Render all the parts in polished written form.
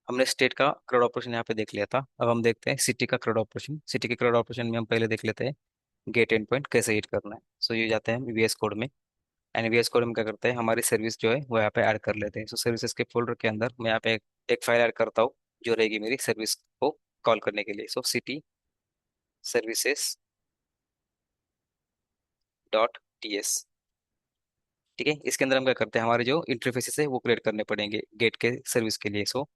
हमने स्टेट का crowd operation यहाँ पे देख लिया था। अब हम देखते हैं सिटी का क्राउड ऑपरेशन। सिटी के क्राउड ऑपरेशन में हम पहले देख लेते हैं गेट एंड पॉइंट कैसे हिट करना है। सो ये जाते हैं वीएस कोड में। एंड वीएस कोड में क्या करते हैं, हमारी सर्विस जो है वो यहाँ पे ऐड कर लेते हैं। सो सर्विसेज के फोल्डर के अंदर मैं यहाँ पे एक फाइल ऐड करता हूँ जो रहेगी मेरी सर्विस को कॉल करने के लिए। सो सिटी सर्विसेज डॉट टीएस। ठीक है, इसके अंदर हम क्या करते हैं, हमारे जो इंटरफेसेस है वो क्रिएट करने पड़ेंगे गेट के सर्विस के लिए। सो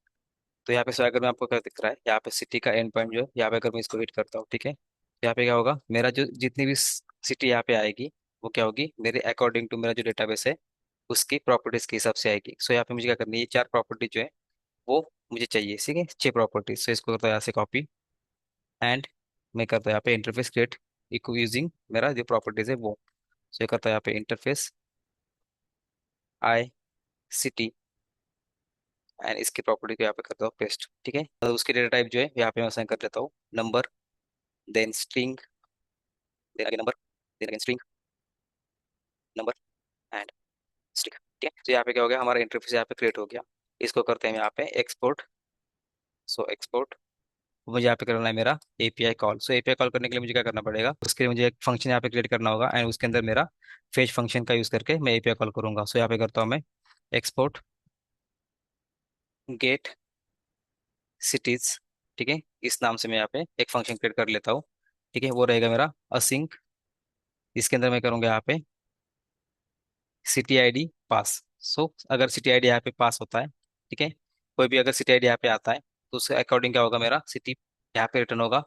तो यहाँ पे स्वागत में आपको क्या दिख रहा है, यहाँ पे सिटी का एंड पॉइंट जो है, यहाँ पे अगर मैं इसको हिट करता हूँ, ठीक है, तो यहाँ पे क्या होगा, मेरा जो जितनी भी सिटी यहाँ पे आएगी वो क्या होगी, मेरे अकॉर्डिंग टू मेरा जो डेटाबेस है उसकी प्रॉपर्टीज के हिसाब से आएगी। सो यहाँ पे मुझे क्या करनी है, ये चार प्रॉपर्टी जो है वो मुझे चाहिए, ठीक है, छह प्रॉपर्टीज। सो इसको करता हूँ यहाँ से कॉपी एंड मैं करता हूँ यहाँ पे इंटरफेस क्रिएट इको यूजिंग मेरा जो प्रॉपर्टीज है वो। सो ये करता हूँ यहाँ पे इंटरफेस आई सिटी एंड इसकी प्रॉपर्टी को यहाँ पे करता हूँ पेस्ट। ठीक है, तो उसकी डेटा टाइप जो है यहाँ पे मैं असाइन कर देता हूँ number, then string, then again number, then again string, number and string. ठीक है, तो यहाँ पे क्या हो गया, हमारा इंटरफेस यहाँ पे क्रिएट हो गया। इसको करते हैं यहाँ पे एक्सपोर्ट। सो एक्सपोर्ट, मुझे यहाँ पे करना है मेरा एपीआई कॉल। सो एपीआई कॉल करने के लिए मुझे क्या करना पड़ेगा, उसके लिए मुझे एक फंक्शन यहाँ पे क्रिएट करना होगा एंड उसके अंदर मेरा फेच फंक्शन का यूज करके मैं एपीआई कॉल करूंगा। सो यहाँ पे करता हूँ मैं एक्सपोर्ट गेट सिटीज। ठीक है, इस नाम से मैं यहाँ पे एक फंक्शन क्रिएट कर लेता हूँ। ठीक है, वो रहेगा मेरा असिंक। इसके अंदर मैं करूंगा यहाँ पे सिटी आईडी पास। सो अगर सिटी आईडी यहाँ पे पास होता है, ठीक है, कोई भी अगर सिटी आईडी यहाँ पे आता है तो उसके अकॉर्डिंग क्या होगा, मेरा सिटी यहाँ पे रिटर्न होगा।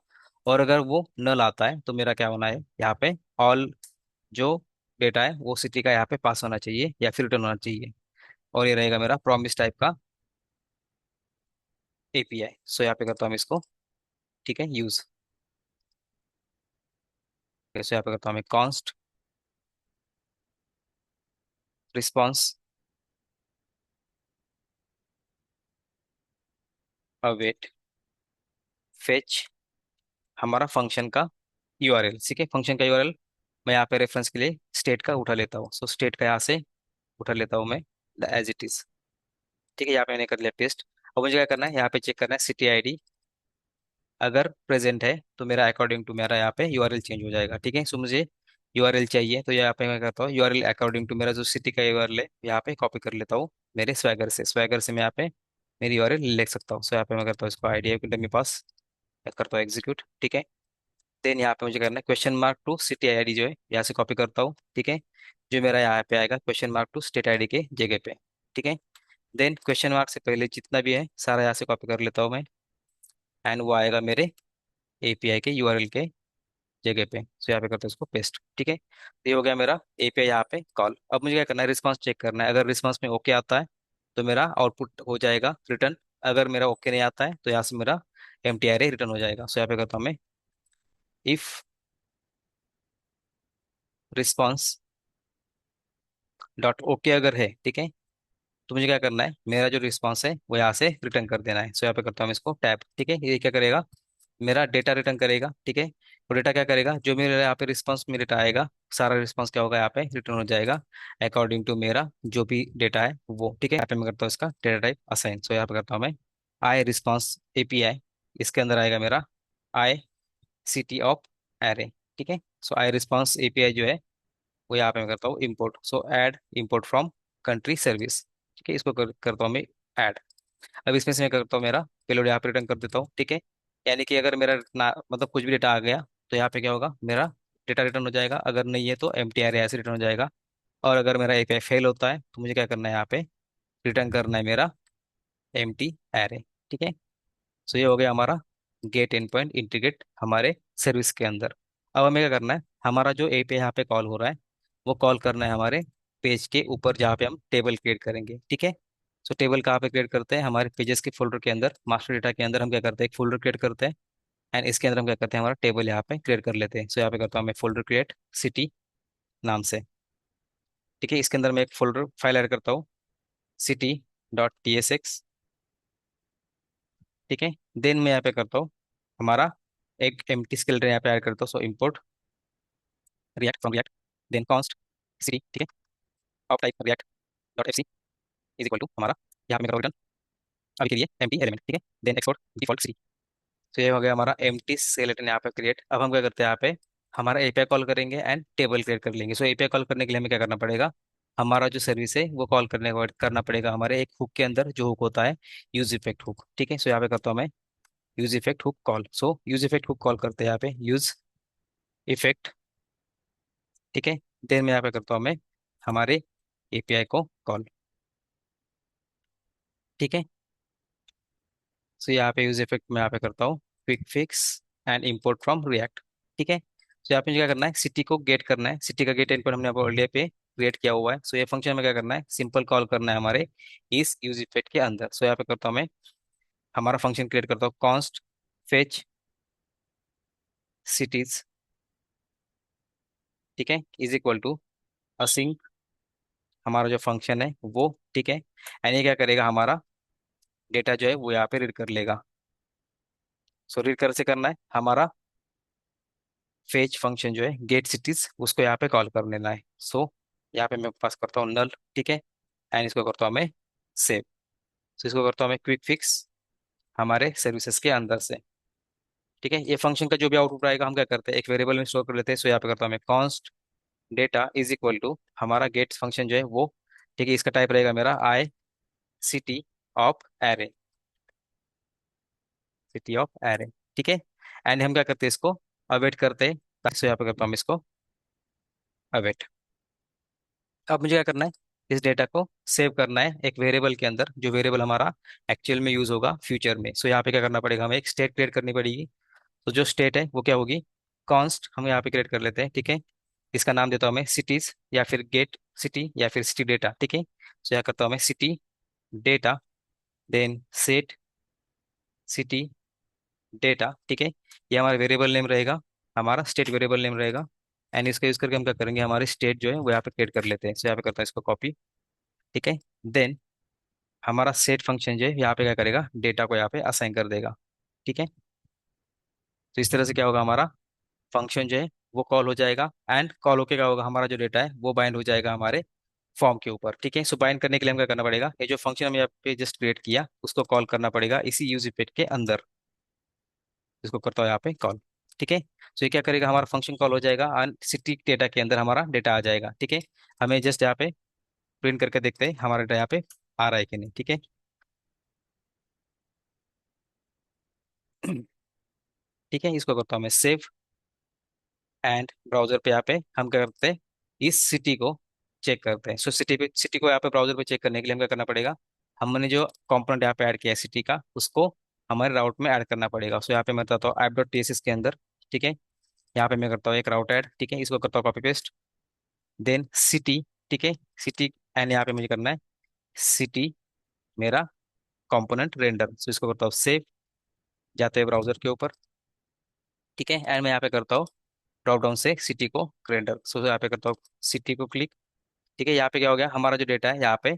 और अगर वो नल आता है तो मेरा क्या होना है, यहाँ पे ऑल जो डेटा है वो सिटी का यहाँ पे पास होना चाहिए या फिर रिटर्न होना चाहिए। और ये रहेगा मेरा प्रॉमिस टाइप का एपीआई। सो यहाँ पे करता हूँ इसको, ठीक है, यूज। सो यहाँ पे करता हूँ मैं कॉन्स्ट रिस्पॉन्स अवेट फेच हमारा फंक्शन का यूआरएल। ठीक है, फंक्शन का यूआरएल मैं यहाँ पे रेफरेंस के लिए स्टेट का उठा लेता हूँ। सो स्टेट का यहाँ से उठा लेता हूँ मैं एज इट इज। ठीक है, यहाँ पे मैंने कर लिया पेस्ट। अब मुझे क्या करना है, यहाँ पे चेक करना है सिटी आईडी अगर प्रेजेंट है तो मेरा अकॉर्डिंग टू मेरा यहाँ पे यूआरएल चेंज हो जाएगा। ठीक है, सो मुझे यूआरएल चाहिए तो यहाँ पे मैं करता हूँ यूआरएल अकॉर्डिंग टू मेरा जो सिटी का यूआरएल है यहाँ पे कॉपी कर लेता हूँ मेरे स्वैगर से। स्वैगर से मैं यहाँ पे मेरी यूआरएल लिख सकता हूँ। सो यहाँ पे मैं करता हूँ इसको आईडी मेरे पास, मैं करता हूँ एग्जीक्यूट। ठीक है, देन यहाँ पे मुझे करना है question mark to city ID जो है यहाँ से कॉपी करता हूँ। ठीक है, जो मेरा यहाँ पे आएगा question mark to state ID के जगह पे। ठीक है, देन क्वेश्चन मार्क से पहले जितना भी है सारा यहाँ से कॉपी कर लेता हूँ मैं एंड वो आएगा मेरे एपीआई के यूआरएल के जगह पे। सो यहाँ पे करते हैं उसको पेस्ट। ठीक है, तो ये हो गया मेरा एपीआई यहाँ पे कॉल। अब मुझे क्या करना है, रिस्पांस चेक करना है। अगर रिस्पांस में ओके आता है तो मेरा आउटपुट हो जाएगा रिटर्न। अगर मेरा ओके नहीं आता है तो यहाँ से मेरा एम टी आर रिटर्न हो जाएगा। सो यहाँ पे करता हूँ मैं इफ रिस्पॉन्स डॉट ओके अगर है, ठीक है, तो मुझे क्या करना है, मेरा जो रिस्पॉन्स है वो यहाँ से रिटर्न कर देना है। सो यहाँ पे करता हूँ मैं इसको टैब। ठीक है, ये क्या करेगा, मेरा डेटा रिटर्न करेगा। ठीक है, और डेटा क्या करेगा, जो मेरे यहाँ पे रिस्पॉन्स में डेटा आएगा सारा रिस्पॉन्स क्या होगा यहाँ पे रिटर्न हो जाएगा अकॉर्डिंग टू मेरा जो भी डेटा है वो। ठीक है, यहाँ पे मैं करता हूँ इसका डेटा टाइप असाइन। सो यहाँ पे करता हूँ मैं आई रिस्पॉन्स एपीआई। इसके अंदर आएगा मेरा आई सिटी ऑफ एरे। ठीक है, सो आई रिस्पॉन्स एपीआई जो है वो यहाँ पे मैं करता हूँ import. So add import from country service. ठीक है, इसको करता हूँ मैं ऐड। अब इसमें से मैं करता हूँ मेरा पेलोड यहाँ पे रिटर्न कर देता हूँ। ठीक है, यानी कि अगर मेरा मतलब कुछ भी डेटा आ गया तो यहाँ पे क्या होगा, मेरा डेटा रिटर्न हो जाएगा। अगर नहीं है तो एम टी आर ऐसे रिटर्न हो जाएगा। और अगर मेरा एपीआई फेल होता है तो मुझे क्या करना है, यहाँ पे रिटर्न करना है मेरा एम टी एरे। ठीक है, सो ये हो गया हमारा गेट एंड पॉइंट इंटीग्रेट हमारे सर्विस के अंदर। अब हमें क्या करना है, हमारा जो एपीआई यहाँ पे कॉल हो रहा है वो कॉल करना है हमारे पेज के ऊपर जहाँ पे हम टेबल क्रिएट करेंगे। ठीक है, सो टेबल कहाँ पे क्रिएट करते हैं, हमारे पेजेस के फोल्डर के अंदर मास्टर डेटा के अंदर हम क्या करते हैं, एक फोल्डर क्रिएट करते हैं एंड इसके अंदर हम क्या करते हैं, हमारा टेबल यहाँ पे क्रिएट कर लेते हैं। सो यहाँ पे करता हूँ मैं फोल्डर क्रिएट सिटी नाम से। ठीक है, इसके अंदर मैं एक फोल्डर फाइल ऐड करता हूँ city dot T S x. ठीक है, देन मैं यहाँ पे करता हूँ हमारा एक एम्प्टी स्केलेटन यहाँ पे ऐड करता हूँ। So import React from React, then const city. ठीक है, of type React dot F C is equal to हमारा यहाँ पे मैं करता हूँ अभी के लिए एम्प्टी एलिमेंट, ठीक है। देन एक्सपोर्ट डिफॉल्ट सी। तो ये हो गया हमारा एम्प्टी स्केलेटन यहाँ पे क्रिएट। अब हम क्या करते हैं यहाँ पे, हमारा एपीआई कॉल करेंगे एंड टेबल क्रिएट कर लेंगे। सो एपीआई कॉल करने के लिए हमें क्या करना पड़ेगा, हमारा जो सर्विस है वो कॉल करना पड़ेगा हमारे एक हुक के अंदर, जो हुक होता है यूज इफेक्ट हुक, ठीक है। सो यहाँ पे करता हूँ मैं यूज इफेक्ट हुक कॉल। सो यूज इफेक्ट हुक कॉल करते हैं यहाँ पे यूज इफेक्ट, ठीक है। देन मैं यहाँ पे करता हूँ मैं हमारे एपीआई को कॉल, ठीक है। सो यहाँ पे यूज इफेक्ट में यहाँ पे करता हूँ quick fix and import from react, ठीक है। सो यहाँ पे मुझे क्या करना है, सिटी को गेट करना है। सिटी का गेट इनपुट हमने अर्लियर पे क्रिएट किया हुआ है। सो ये फंक्शन में क्या करना है, सिंपल कॉल करना है हमारे इस यूज इफेक्ट के अंदर। सो यहाँ पे करता हूँ मैं हमारा फंक्शन क्रिएट करता हूँ कॉन्स्ट फेच सिटीज, ठीक है, इज इक्वल टू असिंक हमारा जो फंक्शन है वो, ठीक है। एंड ये क्या करेगा, हमारा डेटा जो है वो यहाँ पे रीड कर लेगा। सो रीड कर से करना है हमारा फेच फंक्शन जो है गेट सिटीज, उसको यहाँ पे कॉल कर लेना है। सो यहाँ पे मैं पास करता हूँ नल, ठीक है। एंड इसको करता हूँ मैं सेव। सो इसको करता हूँ मैं क्विक फिक्स हमारे सर्विसेज के अंदर से, ठीक है। ये फंक्शन का जो भी आउटपुट आएगा हम क्या करते हैं, एक वेरिएबल में स्टोर कर लेते हैं। सो यहाँ पे करता हूँ मैं const data is equal to हमारा गेट फंक्शन जो है वो, ठीक है। इसका टाइप रहेगा मेरा I city of array, city of array, ठीक है। एंड हम क्या करते हैं, इसको अवेट करते हैं। सो यहाँ पे करता हूँ मैं इसको अवेट। अब मुझे क्या करना है, इस डेटा को सेव करना है एक वेरिएबल के अंदर, जो वेरिएबल हमारा एक्चुअल में यूज होगा फ्यूचर में। सो यहाँ पे क्या करना पड़ेगा, हमें एक स्टेट क्रिएट करनी पड़ेगी। तो जो स्टेट है वो क्या होगी, कॉन्स्ट हम यहाँ पे क्रिएट कर लेते हैं, ठीक है। इसका नाम देता हूँ मैं सिटीज या फिर गेट सिटी या फिर सिटी डेटा, ठीक है। सो यहाँ करता हूँ मैं city data, then set city data, ठीक है। ये हमारा वेरिएबल नेम रहेगा, हमारा स्टेट वेरिएबल नेम रहेगा। एंड इसका यूज करके हम क्या करेंगे, हमारी स्टेट जो है वो यहाँ पे क्रिएट कर लेते हैं। सो यहाँ पे करता हूँ इसको कॉपी, ठीक है। देन हमारा सेट फंक्शन जो है यहाँ पे क्या करेगा, डेटा को यहाँ पे असाइन कर देगा, ठीक है। तो इस तरह से क्या होगा, हमारा फंक्शन जो है वो कॉल हो जाएगा। एंड कॉल होके क्या होगा, हमारा जो डेटा है वो बाइंड हो जाएगा हमारे फॉर्म के ऊपर, ठीक है। सो बाइंड करने के लिए हम क्या करना पड़ेगा, ये जो फंक्शन हम यहाँ पे जस्ट क्रिएट किया उसको कॉल करना पड़ेगा इसी यूज इफेक्ट के अंदर। इसको करता हूँ यहाँ पे कॉल, ठीक है। सो ये क्या करेगा, हमारा फंक्शन कॉल हो जाएगा एंड सिटी डेटा के अंदर हमारा डेटा आ जाएगा, ठीक है। हमें जस्ट यहाँ पे प्रिंट करके देखते हैं हमारा डेटा यहाँ पे आ रहा है कि नहीं, ठीक है। ठीक है, इसको करता हूँ मैं सेव। एंड ब्राउजर पे यहाँ पे हम क्या करते हैं, इस सिटी को चेक करते हैं। सो सिटी को यहाँ पे ब्राउजर पे चेक करने के लिए हम क्या करना पड़ेगा, हमने जो कंपोनेंट यहाँ पे ऐड किया है सिटी का, उसको हमारे राउट में ऐड करना पड़ेगा। सो यहाँ पे मैं बताता हूँ ऐप डॉट टीएसएस के अंदर, ठीक है। यहाँ पे मैं करता हूँ एक राउट ऐड, ठीक है। इसको करता हूँ कॉपी पेस्ट, देन सिटी, ठीक है, सिटी। एंड यहाँ पे मुझे करना है सिटी मेरा कंपोनेंट रेंडर। सो इसको करता हूँ सेव, जाते हैं ब्राउजर के ऊपर, ठीक है। एंड मैं यहाँ पे करता हूँ ड्रॉप डाउन से सिटी को रेंडर। सो यहाँ पे करता हूँ सिटी को क्लिक, ठीक है। यहाँ पे क्या हो गया, हमारा जो डेटा है यहाँ पे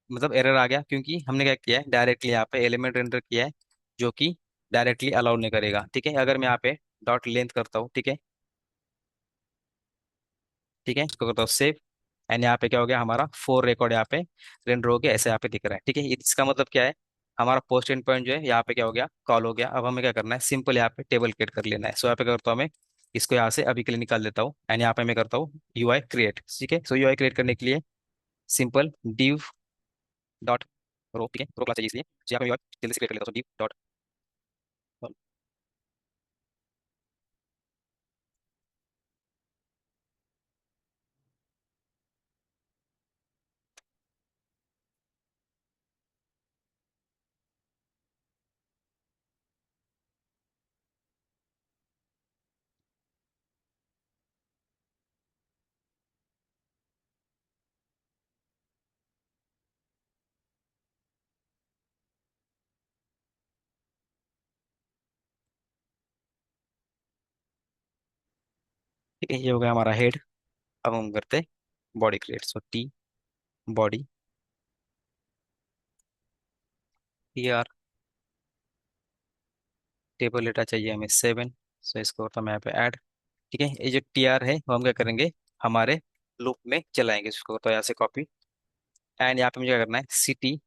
मतलब एरर आ गया, क्योंकि हमने क्या किया है, डायरेक्टली यहाँ पे एलिमेंट रेंडर किया है, जो कि डायरेक्टली अलाउ नहीं करेगा, ठीक है। अगर मैं यहाँ पे डॉट लेंथ करता हूँ, ठीक है, ठीक है, इसको करता हूँ सेव। एंड यहाँ पे क्या हो गया, हमारा फोर रिकॉर्ड यहाँ पे रेंडर हो गया, ऐसे यहाँ पे दिख रहा है, ठीक है। इसका मतलब क्या है, हमारा पोस्ट एंड पॉइंट जो है यहाँ पे क्या हो गया, कॉल हो गया। अब हमें क्या करना है, सिंपल यहाँ पे टेबल क्रिएट कर लेना है। सो यहाँ पे करता हूँ मैं इसको यहाँ से अभी के लिए निकाल देता हूँ। एंड यहाँ पे मैं करता हूँ यूआई क्रिएट, ठीक है। सो यूआई क्रिएट करने के लिए सिंपल div डॉट रो, ठीक है, रो क्लास चाहिए इसलिए। तो यहाँ पे मैं जल्दी से क्रिएट कर लेता हूँ div डॉट, ठीक है। ये हो गया हमारा हेड। अब हम करते body create. So T body T R, table data चाहिए हमें 7। सो इसको होता मैं यहाँ पे ऐड, ठीक है। ये जो टी आर है वो हम क्या करेंगे, हमारे लूप में चलाएंगे। इसको होता है यहाँ से कॉपी। एंड यहाँ पे मुझे क्या करना है, सिटी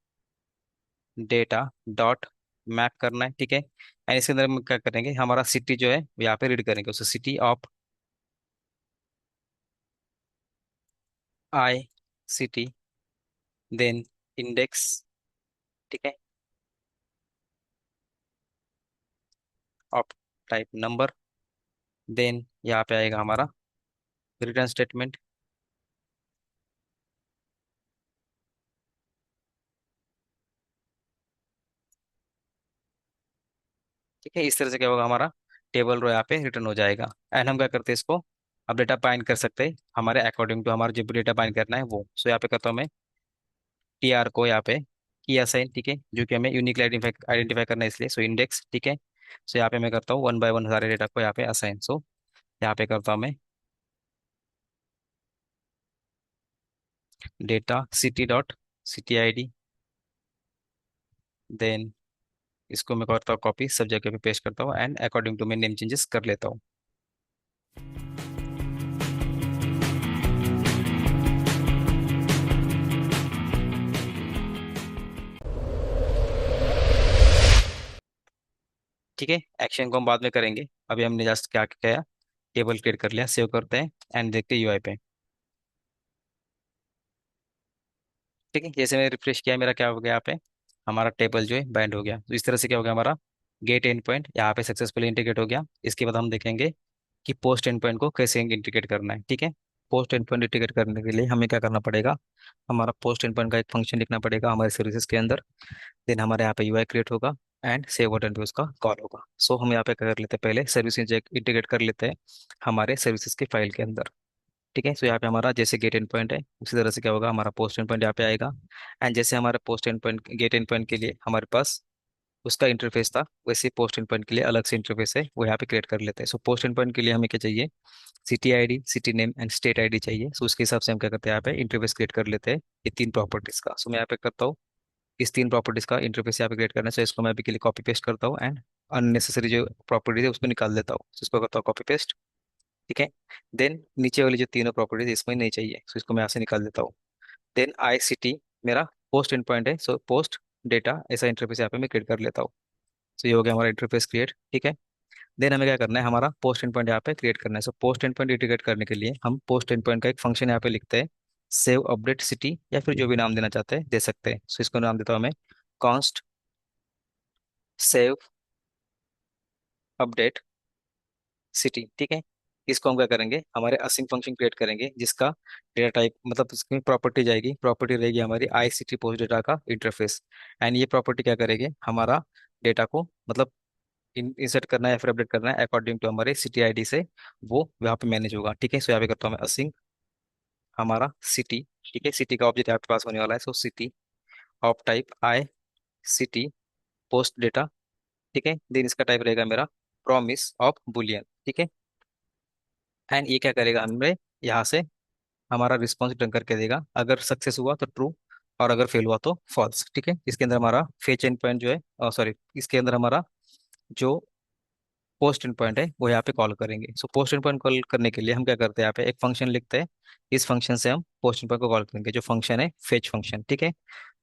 डेटा डॉट मैप करना है, ठीक है। एंड इसके अंदर हम क्या करेंगे, हमारा सिटी जो है वो यहाँ पे रीड करेंगे, उसे city of I city, then index, ठीक है, ऑफ टाइप नंबर, देन यहाँ पे आएगा हमारा रिटर्न स्टेटमेंट। ठीक है, इस तरह से क्या होगा, हमारा टेबल रो यहाँ पे रिटर्न हो जाएगा। एंड हम क्या करते हैं इसको, अब डेटा बाइंड कर सकते हैं हमारे अकॉर्डिंग टू हमारा जो भी डेटा बाइंड करना है वो। सो यहाँ पे करता हूँ मैं टीआर को यहाँ पे की असाइन, ठीक है, जो कि हमें यूनिकली आइडेंटिफाई आइडेंटिफाई करना है इसलिए। सो इंडेक्स, ठीक है। सो यहाँ पे मैं करता हूँ वन बाय वन सारे डेटा को यहाँ पे असाइन। सो यहाँ पे करता हूँ मैं data city dot city I D, then इसको मैं करता हूँ कॉपी, सब जगह पे पेस्ट करता हूँ एंड अकॉर्डिंग टू मैं नेम चेंजेस कर लेता हूँ। ठीक है, एक्शन को हम बाद में करेंगे, अभी हमने जस्ट क्या किया, टेबल क्रिएट कर लिया, सेव करते हैं एंड देखते हैं यूआई पे। ठीक है, जैसे मैंने रिफ्रेश किया मेरा क्या हो गया, यहाँ पे हमारा टेबल जो है बाइंड हो गया। तो इस तरह से क्या हो गया, हमारा गेट एंड पॉइंट यहाँ पे सक्सेसफुली इंटीग्रेट हो गया। इसके बाद हम देखेंगे कि पोस्ट एंड पॉइंट को कैसे इंटीग्रेट करना है। ठीक है, पोस्ट एंड पॉइंट इंटीग्रेट करने के लिए हमें क्या करना पड़ेगा, हमारा पोस्ट एंड पॉइंट का एक फंक्शन लिखना पड़ेगा हमारे सर्विसेज के अंदर। देन हमारे यहाँ पे यूआई क्रिएट होगा एंड सेव बटन पे उसका कॉल होगा। सो हम यहाँ पे क्या कर लेते हैं, पहले सर्विस इंटीग्रेट कर लेते हैं हमारे सर्विसेज के फाइल के अंदर। ठीक है, सो यहाँ पे हमारा जैसे गेट एंड पॉइंट है उसी तरह से क्या होगा, हमारा पोस्ट एंड पॉइंट यहाँ पे आएगा। एंड जैसे हमारे post end point get end point के लिए हमारे पास उसका इंटरफेस था, वैसे पोस्ट एंड पॉइंट के लिए अलग से इंटरफेस है, वो यहाँ पे क्रिएट कर लेते हैं। सो पोस्ट एंड पॉइंट के लिए हमें क्या चाहिए, city ID, city name and state ID चाहिए। सो उसके हिसाब से हम क्या करते हैं, यहाँ पे इंटरफेस क्रिएट कर लेते हैं ये तीन प्रॉपर्टीज का। सो मैं यहाँ पे करता हूँ इस तीन प्रॉपर्टीज का इंटरफेस यहाँ पे क्रिएट करना है। सो इसको मैं अभी के लिए कॉपी पेस्ट करता हूँ एंड अननेसेसरी जो प्रॉपर्टीज है उसको निकाल देता हूँ। So इसको करता हूँ कॉपी पेस्ट, ठीक है। देन नीचे वाली जो तीनों प्रॉपर्टीज इसमें नहीं चाहिए, सो इसको मैं यहाँ से निकाल देता हूँ। देन आई सी टी मेरा पोस्ट एंड पॉइंट है, सो पोस्ट डेटा ऐसा इंटरफेस यहाँ पे मैं क्रिएट कर लेता हूँ। सो ये हो गया हमारा इंटरफेस क्रिएट, ठीक है। देन हमें क्या करना है, हमारा पोस्ट एंड पॉइंट यहाँ पे क्रिएट करना है। So post end point integrate करने के लिए हम पोस्ट एंड पॉइंट का एक फंक्शन यहाँ पे लिखते हैं, सेव अपडेट सिटी, या फिर जो भी नाम देना चाहते हैं दे सकते हैं। सो इसको नाम देता हूँ मैं कॉन्स्ट सेव अपडेट सिटी, ठीक है। इसको हम क्या करेंगे, हमारे असिंक फंक्शन क्रिएट करेंगे जिसका डेटा टाइप मतलब इसकी प्रॉपर्टी जाएगी, प्रॉपर्टी रहेगी हमारी आई सी टी पोस्ट डेटा का इंटरफेस। एंड ये प्रॉपर्टी क्या करेगी, हमारा डेटा को मतलब इंसर्ट करना है या फिर अपडेट करना है अकॉर्डिंग टू हमारे सिटी आईडी से, वो वहाँ पे मैनेज होगा। ठीक है, सो यहाँ पे करता हूँ मैं असिंक हमारा सिटी, ठीक है, सिटी का ऑब्जेक्ट आपके पास होने वाला है। So city of type I city post data, ठीक है। देन इसका टाइप रहेगा मेरा प्रॉमिस ऑफ बुलियन, ठीक है। एंड ये क्या करेगा, हमें यहाँ से हमारा रिस्पॉन्स रिटर्न करके देगा, अगर सक्सेस हुआ तो ट्रू और अगर फेल हुआ तो फॉल्स। ठीक है, इसके अंदर हमारा फेच एंड पॉइंट जो है, सॉरी, इसके अंदर हमारा जो पोस्ट एंड पॉइंट है वो यहाँ पे कॉल करेंगे। So post end point call करने के लिए हम क्या करते हैं, यहाँ पे एक फंक्शन लिखते हैं, इस फंक्शन से हम पोस्ट एंड पॉइंट को कॉल करेंगे, जो फंक्शन है फेच फंक्शन, ठीक है।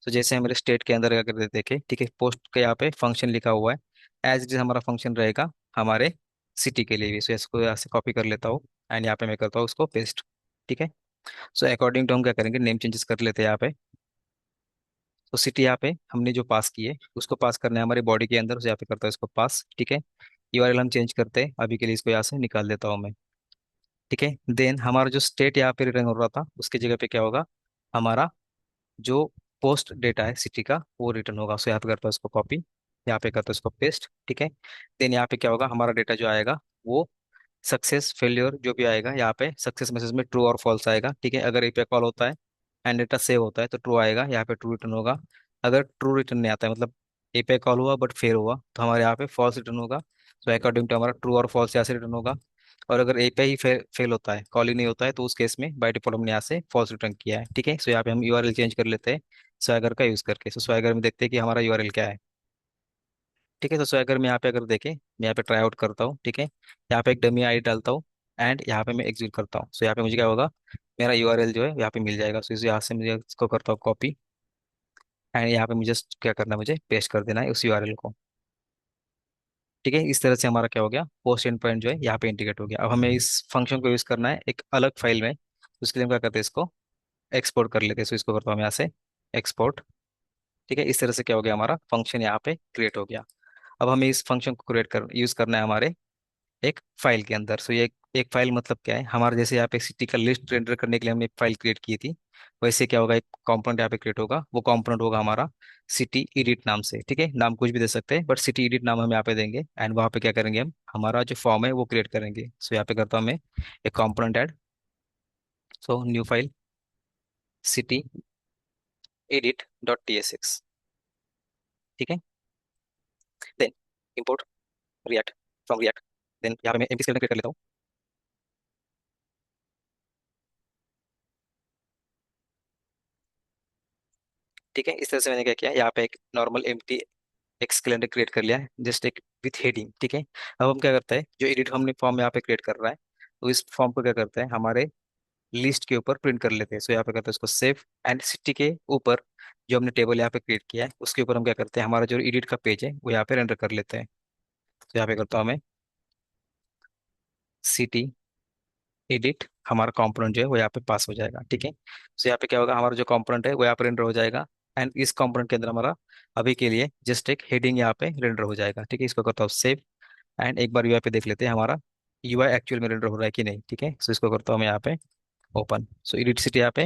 तो जैसे हमारे स्टेट के अंदर अगर देखें, ठीक है, पोस्ट के यहाँ पे फंक्शन लिखा हुआ है, एज इट इज हमारा फंक्शन रहेगा हमारे सिटी के लिए भी। सो इसको यहाँ से कॉपी कर लेता हूँ एंड यहाँ पे मैं करता हूँ उसको पेस्ट, ठीक है। सो अकॉर्डिंग टू हम क्या करेंगे, नेम चेंजेस कर लेते हैं यहाँ पे। तो सिटी यहाँ पे हमने जो पास की है उसको पास करना है हमारे बॉडी के अंदर, उसे यहाँ पे करता है इसको पास, ठीक है। यूआरएल हम चेंज करते हैं, अभी के लिए इसको यहाँ से निकाल देता हूँ मैं, ठीक है। देन हमारा जो स्टेट यहाँ पे रिटर्न हो रहा था उसकी जगह पे क्या होगा, हमारा जो पोस्ट डेटा है सिटी का वो रिटर्न होगा। सो यहाँ पे करता हूँ इसको कॉपी, यहाँ पे करता हूँ इसको पेस्ट, ठीक है। देन यहाँ पे क्या होगा, हमारा डेटा जो आएगा वो सक्सेस फेल्योर जो भी आएगा, यहाँ पे सक्सेस मैसेज में ट्रू और फॉल्स आएगा, ठीक है। अगर एपीआई कॉल होता है एंड डेटा सेव होता है तो ट्रू आएगा, यहाँ पे ट्रू रिटर्न होगा। अगर ट्रू रिटर्न नहीं आता है मतलब एपीआई कॉल हुआ बट फेल हुआ तो हमारे यहाँ पे फॉल्स रिटर्न होगा। सो अकॉर्डिंग टू हमारा ट्रू और फॉल्स यहाँ से रिटर्न होगा। और अगर एपीआई ही फेल होता है, कॉल ही नहीं होता है, तो उस केस में बाय डिफॉल्ट हमने यहाँ से फॉल्स रिटर्न किया है, ठीक है। सो यहाँ पे हम यूआरएल चेंज कर लेते हैं स्वैगर का यूज करके। सो स्वैगर में देखते हैं कि हमारा यूआरएल क्या है, ठीक है। तो स्वैगर में यहाँ पे अगर देखें, मैं यहाँ पे ट्राई आउट करता हूँ, ठीक है। यहाँ पे एक डमी आईडी डालता हूँ एंड यहाँ पे मैं एग्जीक्यूट करता हूँ। सो यहाँ पे मुझे क्या होगा, मेरा यूआरएल जो है यहाँ पे मिल जाएगा। सो इस यहाँ से मुझे इसको करता हूँ कॉपी एंड यहाँ पे मुझे क्या करना है, मुझे पेस्ट कर देना है उस यूआरएल को। ठीक है, इस तरह से हमारा क्या हो गया, पोस्ट एंड पॉइंट जो है यहाँ पे इंटीग्रेट हो गया। अब हमें इस फंक्शन को यूज करना है एक अलग फाइल में, उसके लिए हम क्या करते हैं, इसको एक्सपोर्ट कर लेते हैं। सो इसको करता हूँ मैं यहाँ से एक्सपोर्ट। ठीक है, इस तरह से क्या हो गया, हमारा फंक्शन यहाँ पे क्रिएट हो गया। अब हमें इस फंक्शन को क्रिएट कर यूज करना है हमारे एक फाइल के अंदर। सो ये एक फाइल मतलब क्या है, हमारे जैसे यहाँ पे सिटी का लिस्ट रेंडर करने के लिए हमने एक फाइल क्रिएट की थी, वैसे क्या होगा, एक कंपोनेंट यहाँ पे क्रिएट होगा। वो कंपोनेंट होगा हमारा सिटी एडिट नाम से। ठीक है, नाम कुछ भी दे सकते हैं, बट सिटी एडिट नाम हम यहाँ पे देंगे। एंड वहाँ पे क्या करेंगे, हम हमारा जो फॉर्म है वो क्रिएट करेंगे। सो यहाँ पे करता हूँ मैं एक component add. So new file city edit dot tsx। ठीक है, then import React from React. Then यहाँ पे मैं एमपी स्केलेटन क्रिएट कर लेता हूँ। ठीक है, इस तरह से मैंने क्या किया, यहाँ पे एक normal empty x calendar create कर लिया है, जस्ट एक विथ हेडिंग। ठीक है, अब हम क्या करते हैं, जो एडिट हमने फॉर्म यहाँ पे क्रिएट कर रहा है, तो इस फॉर्म को क्या करते हैं, हमारे लिस्ट के ऊपर प्रिंट कर लेते हैं। सो यहाँ पे करते हैं उसको सेव। एंड सिटी के ऊपर जो हमने टेबल यहाँ पे क्रिएट किया है, उसके ऊपर हम क्या करते हैं, हमारा जो एडिट का पेज है वो यहाँ पे रेंडर कर लेते हैं। तो यहाँ पे करता हूँ मैं सिटी एडिट, हमारा कंपोनेंट जो है वो यहाँ पे पास हो जाएगा। ठीक है, सो यहाँ पे क्या होगा, हमारा जो कंपोनेंट है वो यहाँ पे रेंडर हो जाएगा। एंड इस कंपोनेंट के अंदर हमारा अभी के लिए जस्ट एक हेडिंग यहाँ पे रेंडर हो जाएगा। ठीक है, इसको करता हूँ सेव। एंड एक बार यूआई पे देख लेते हैं हमारा यूआई एक्चुअल में रेंडर हो रहा है कि नहीं। ठीक है, सो इसको करता हूँ मैं यहाँ पे ओपन। सो एडिट सिटी यहाँ पे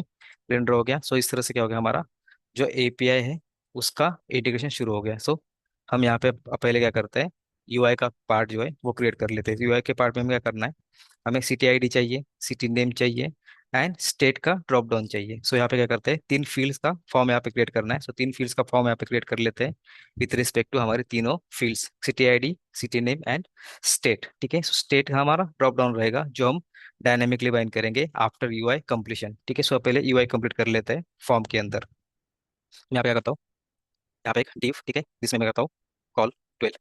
रेंडर हो गया। सो इस तरह से क्या हो गया, हमारा जो एपीआई है उसका इंटीग्रेशन शुरू हो गया। सो हम यहाँ पे पहले क्या करते हैं, यूआई का पार्ट जो है वो क्रिएट कर लेते हैं। यूआई के पार्ट में हमें क्या करना है, हमें सिटी आईडी चाहिए, सिटी नेम चाहिए, एंड स्टेट का ड्रॉप डाउन चाहिए। सो यहाँ पे क्या करते हैं, तीन फील्ड्स का फॉर्म यहाँ पे क्रिएट करना है। सो तीन फील्ड्स का फॉर्म यहाँ पे क्रिएट कर लेते हैं विथ रिस्पेक्ट टू हमारे तीनों fields, city ID, city name and state. ठीक है, सो स्टेट हमारा ड्रॉप डाउन रहेगा जो हम डायनेमिकली बाइंड करेंगे आफ्टर यूआई कंप्लीशन। ठीक है, सो पहले यूआई कंप्लीट कर लेते हैं फॉर्म के अंदर। मैं यहाँ पे क्या करता हूँ, यहाँ पे एक div, ठीक है, जिसमें मैं करता हूँ कॉल 12।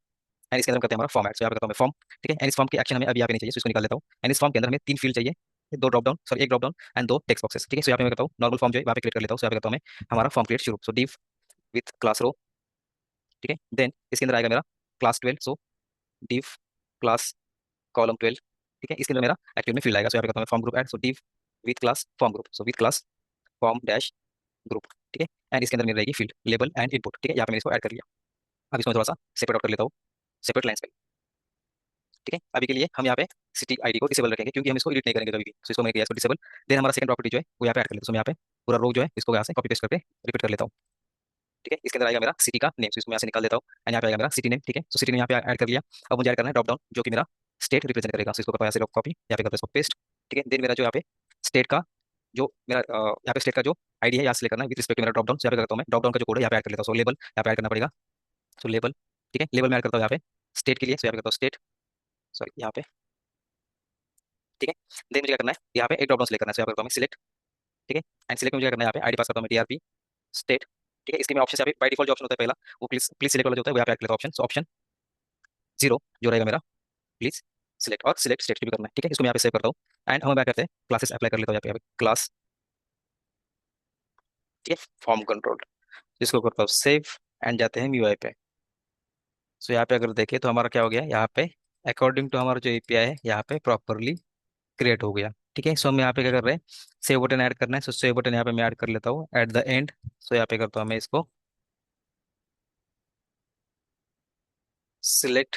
एंड इसके अंदर हम करते हैं हमारा फॉर्मेट। सो यहाँ पे करता हूँ मैं फॉर्म। ठीक है, एंड इस फॉर्म की एक्शन हमें अभी यहाँ पे नहीं चाहिए, सो इसको निकाल देता हूँ। एंड इस फॉर्म के अंदर हमें तीन फील्ड चाहिए, दो ड्रॉप डाउन, सॉरी एक ड्रॉप डाउन एंड दो टेक्स्ट बॉक्सेस। ठीक है, सो यहाँ पे मैं करता हूँ नॉर्मल फॉर्म जो है वहाँ पे क्रिएट कर लेता हूँ। सो यहाँ पे करता हूँ मैं हमारा फॉर्म क्रिएट शुरू। सो div विथ क्लास रो। ठीक है, देन इसके अंदर आएगा मेरा क्लास 12। सो div क्लास कॉलम 12। ठीक है, इसके अंदर मेरा एक्चुअल में फील्ड आएगा। सो यहाँ पे करता हूँ मैं form group add. So div with class form group. So with class form dash group. ठीक है, एंड इसके अंदर मेरी रहेगी फील्ड लेबल एंड इनपुट। ठीक है, यहाँ पे मैंने इसको ऐड कर लिया। अब इसको मैं थोड़ा सा सेपरेट आउट कर लेता हूँ, सेपरेट लाइन्स पे। ठीक है, अभी के लिए हम यहाँ पे सिटी आईडी को डिसेबल रखेंगे क्योंकि हम इसको एडिट नहीं करेंगे कभी भी। सो इसको मैं किया इसको डिसेबल। देन हमारा सेकंड प्रॉपर्टी जो है वो यहाँ पे ऐड कर लेते हैं। तो मैं यहाँ पे पूरा रो जो है इसको यहाँ से कॉपी पेस्ट करके रिपीट कर लेता हूँ। ठीक है, इसके अंदर आएगा मेरा सिटी का नेम। सो इसको मैं यहाँ से निकाल देता हूँ एंड यहाँ पे आएगा मेरा सिटी नेम। ठीक है, तो सिटी नेम यहाँ पे ऐड कर लिया। अब मुझे ऐड करना है ड्रॉप डाउन जो कि मेरा स्टेट रिप्रेजेंट करेगा। सो इसको करता हूँ यहाँ से कॉपी, यहाँ पे करता हूँ इसको पेस्ट। ठीक है, देन मेरा जो यहाँ पे स्टेट का जो मेरा यहाँ पे स्टेट का जो आईडी है यहाँ से लेकर ना विद रिस्पेक्ट टू मेरा ड्रॉप डाउन। यहाँ पे करता हूँ मैं ड्रॉप डाउन का जो कोड है यहाँ पे ऐड कर लेता हूँ। सो लेबल यहाँ पे ऐड करना पड़ेगा। सो लेबल, ठीक है, लेबल में ऐड करता हूँ यहाँ पे स्टेट के लिए। सो यहाँ पे करता हूँ स्टेट, सॉरी यहाँ पे। ठीक है, देन मुझे क्या करना है, यहाँ पे एक ड्रॉप डाउन सेलेक्ट करना है। सो यहाँ पे करता हूँ मैं सिलेक्ट। ठीक है, एंड सिलेक्ट में मुझे क्या करना है, यहाँ पे आईडी पास करता हूँ मैं टीआरपी स्टेट। ठीक है, इसके में ऑप्शन यहाँ पे बाय डिफॉल्ट जो ऑप्शन होता है पहला, वो प्लीज प्लीज सिलेक्ट वाला जो होता है वो यहाँ पे ऐड कर लेता हूँ ऑप्शन। सो ऑप्शन 0 जो रहेगा मेरा प्लीज सिलेक्ट, और सिलेक्ट स्टेट भी करना है। ठीक है, इसको मैं यहाँ पे सेव करता हूँ। एंड हम क्या करते हैं, क्लासेस अप्लाई कर लेता हूँ यहाँ पे क्लास। ठीक है, फॉर्म कंट्रोल, इसको करता हूँ सेव। एंड जाते हैं यूआई पे। सो यहाँ पे अगर देखें तो हमारा क्या हो गया, यहाँ पे अकॉर्डिंग टू हमारा जो एपीआई है यहाँ पे प्रॉपरली क्रिएट हो गया। ठीक है, सो हम यहाँ पे क्या कर रहे हैं, सेव बटन ऐड करना है। सो सेव बटन यहाँ पे मैं ऐड कर लेता हूँ एट द एंड। सो यहाँ पे करता हूँ मैं इसको सिलेक्ट,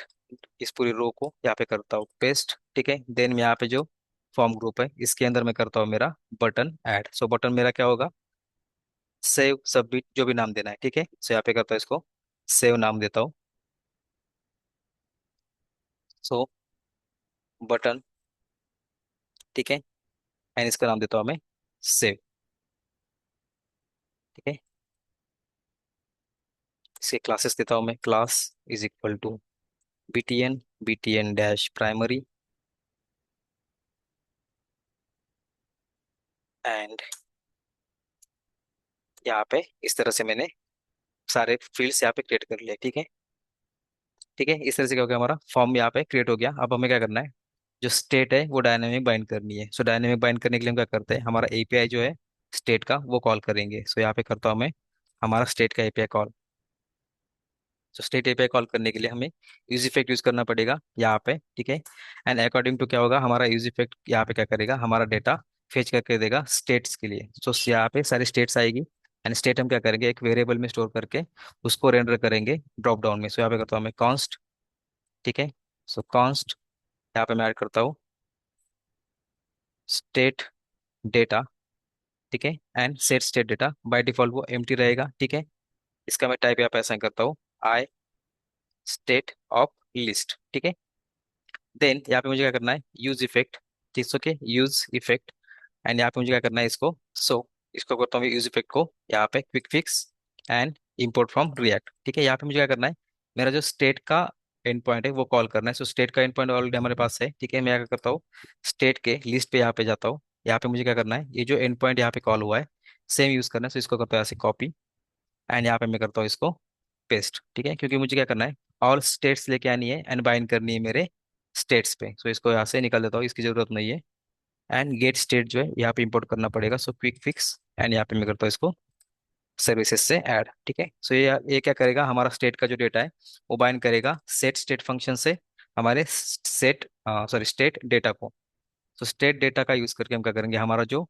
इस पूरी रो को यहाँ पे करता हूँ पेस्ट। ठीक है, देन मैं यहाँ पे जो फॉर्म ग्रुप है इसके अंदर मैं करता हूँ मेरा बटन ऐड। सो बटन मेरा क्या होगा, सेव सबमिट जो भी नाम देना है। ठीक है, सो यहाँ पे करता हूँ इसको सेव नाम देता हूँ। सो बटन, ठीक है, एंड इसका नाम देता हूँ मैं सेव। ठीक है, इसके क्लासेस देता हूँ मैं class is equal to btn, btn dash primary and यहाँ पे इस तरह से मैंने सारे फील्ड्स यहाँ पे क्रिएट कर लिए। ठीक है, ठीक है, इस तरह से क्या हो गया, हमारा फॉर्म यहाँ पे क्रिएट हो गया। अब हमें क्या करना है, जो स्टेट है वो डायनेमिक बाइंड करनी है। सो डायनेमिक बाइंड करने के लिए हम क्या करते हैं, हमारा एपीआई जो है स्टेट का वो कॉल करेंगे। सो यहाँ पे करता हूँ मैं हमारा स्टेट का एपीआई कॉल। तो स्टेट एपीआई कॉल करने के लिए हमें यूज इफेक्ट यूज करना पड़ेगा यहाँ पे, ठीक है। एंड अकॉर्डिंग टू क्या होगा, हमारा यूज इफेक्ट यहाँ पे क्या करेगा, हमारा डेटा फेच करके देगा स्टेट्स के लिए। तो यहाँ पे सारी स्टेट्स आएगी। एंड स्टेट हम क्या करेंगे, एक वेरिएबल में स्टोर करके उसको रेंडर करेंगे ड्रॉप डाउन में। सो यहाँ पे करता हूँ मैं कॉन्स्ट, ठीक है। सो कॉन्स्ट, यहाँ पे मैं ऐड करता हूँ स्टेट डेटा, ठीक है। And set state data, by default वो एम्प्टी रहेगा, ठीक है। इसका मैं टाइप यहाँ पे ऐसा करता हूँ, आई स्टेट ऑफ लिस्ट, ठीक है। देन यहाँ पे मुझे क्या करना है, यूज इफेक्ट, ठीक, ओके, यूज इफेक्ट। एंड यहाँ पे मुझे क्या करना है, इसको सो इसको करता हूँ यूज इफेक्ट को यहाँ पे quick fix and import from react, ठीक है। यहाँ पे मुझे क्या करना है, मेरा जो स्टेट का एंड पॉइंट है वो कॉल करना है। सो स्टेट का एंड पॉइंट ऑलरेडी हमारे पास है, ठीक है। मैं क्या करता हूँ, स्टेट के लिस्ट पे यहाँ पे जाता हूँ। यहाँ पे मुझे क्या करना है, ये जो एंड पॉइंट यहाँ पे कॉल हुआ है सेम यूज करना है। सो इसको करता हूँ ऐसे कॉपी, एंड यहाँ पे मैं करता हूँ इसको पेस्ट, ठीक है। क्योंकि मुझे क्या करना है, ऑल स्टेट्स लेके आनी है एंड बाइंड करनी है मेरे स्टेट्स पे। सो इसको यहाँ से निकाल देता हूँ, इसकी जरूरत नहीं है। एंड गेट स्टेट जो है यहाँ पे इंपोर्ट करना पड़ेगा। सो क्विक फिक्स, एंड यहाँ पे मैं करता हूँ इसको सर्विसेज से ऐड, ठीक है। सो ये क्या करेगा, हमारा स्टेट का जो डेटा है वो बाइंड करेगा सेट स्टेट फंक्शन से हमारे स्टेट डेटा को। सो स्टेट डेटा का यूज करके हम क्या करेंगे, हमारा जो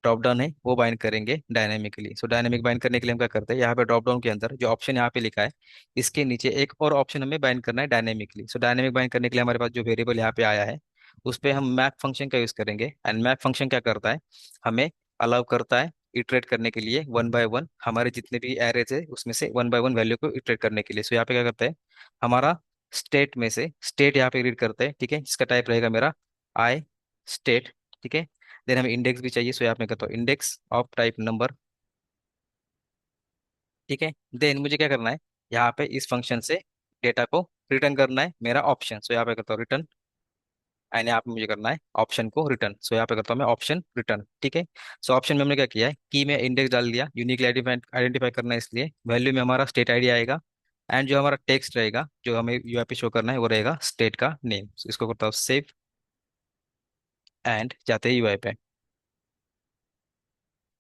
ड्रॉप डाउन है वो बाइंड करेंगे डायनेमिकली। सो डायनेमिक बाइंड करने के लिए हम क्या करते हैं, यहाँ पे ड्रॉप डाउन के अंदर जो ऑप्शन यहाँ पे लिखा है इसके नीचे एक और ऑप्शन हमें बाइंड करना है डायनेमिकली। सो डायनेमिक बाइंड करने के लिए हमारे पास जो वेरिएबल यहाँ पे आया है उस पे हम मैप फंक्शन का यूज करेंगे। एंड मैप फंक्शन क्या करता है, हमें अलाउ करता है इटरेट करने के लिए वन बाय वन, हमारे जितने भी एरेज है उसमें से वन बाय वन वैल्यू को इटरेट करने के लिए। सो यहाँ पे क्या करता है, हमारा स्टेट में से स्टेट यहाँ पे रीड करते हैं, ठीक है। इसका टाइप रहेगा मेरा आई स्टेट, ठीक है। देन हमें इंडेक्स भी चाहिए। सो यहाँ पे कहता हूँ इंडेक्स ऑफ टाइप नंबर, ठीक है। देन मुझे क्या करना है, यहाँ पे इस फंक्शन से डेटा को रिटर्न करना है मेरा ऑप्शन। सो यहाँ पे करता हूँ रिटर्न, एंड यहाँ पे मुझे करना है ऑप्शन को रिटर्न। सो यहाँ पे करता हूँ मैं ऑप्शन रिटर्न, ठीक है। सो ऑप्शन में हमने क्या किया है, की में इंडेक्स डाल दिया, यूनिकली आइडेंटिफाई करना है इसलिए वैल्यू में हमारा स्टेट आईडी आएगा। एंड जो हमारा टेक्स्ट रहेगा जो हमें यूआई पे शो करना है वो रहेगा स्टेट का नेम। इसको करता हूँ सेव, एंड जाते हैं यूआई पे,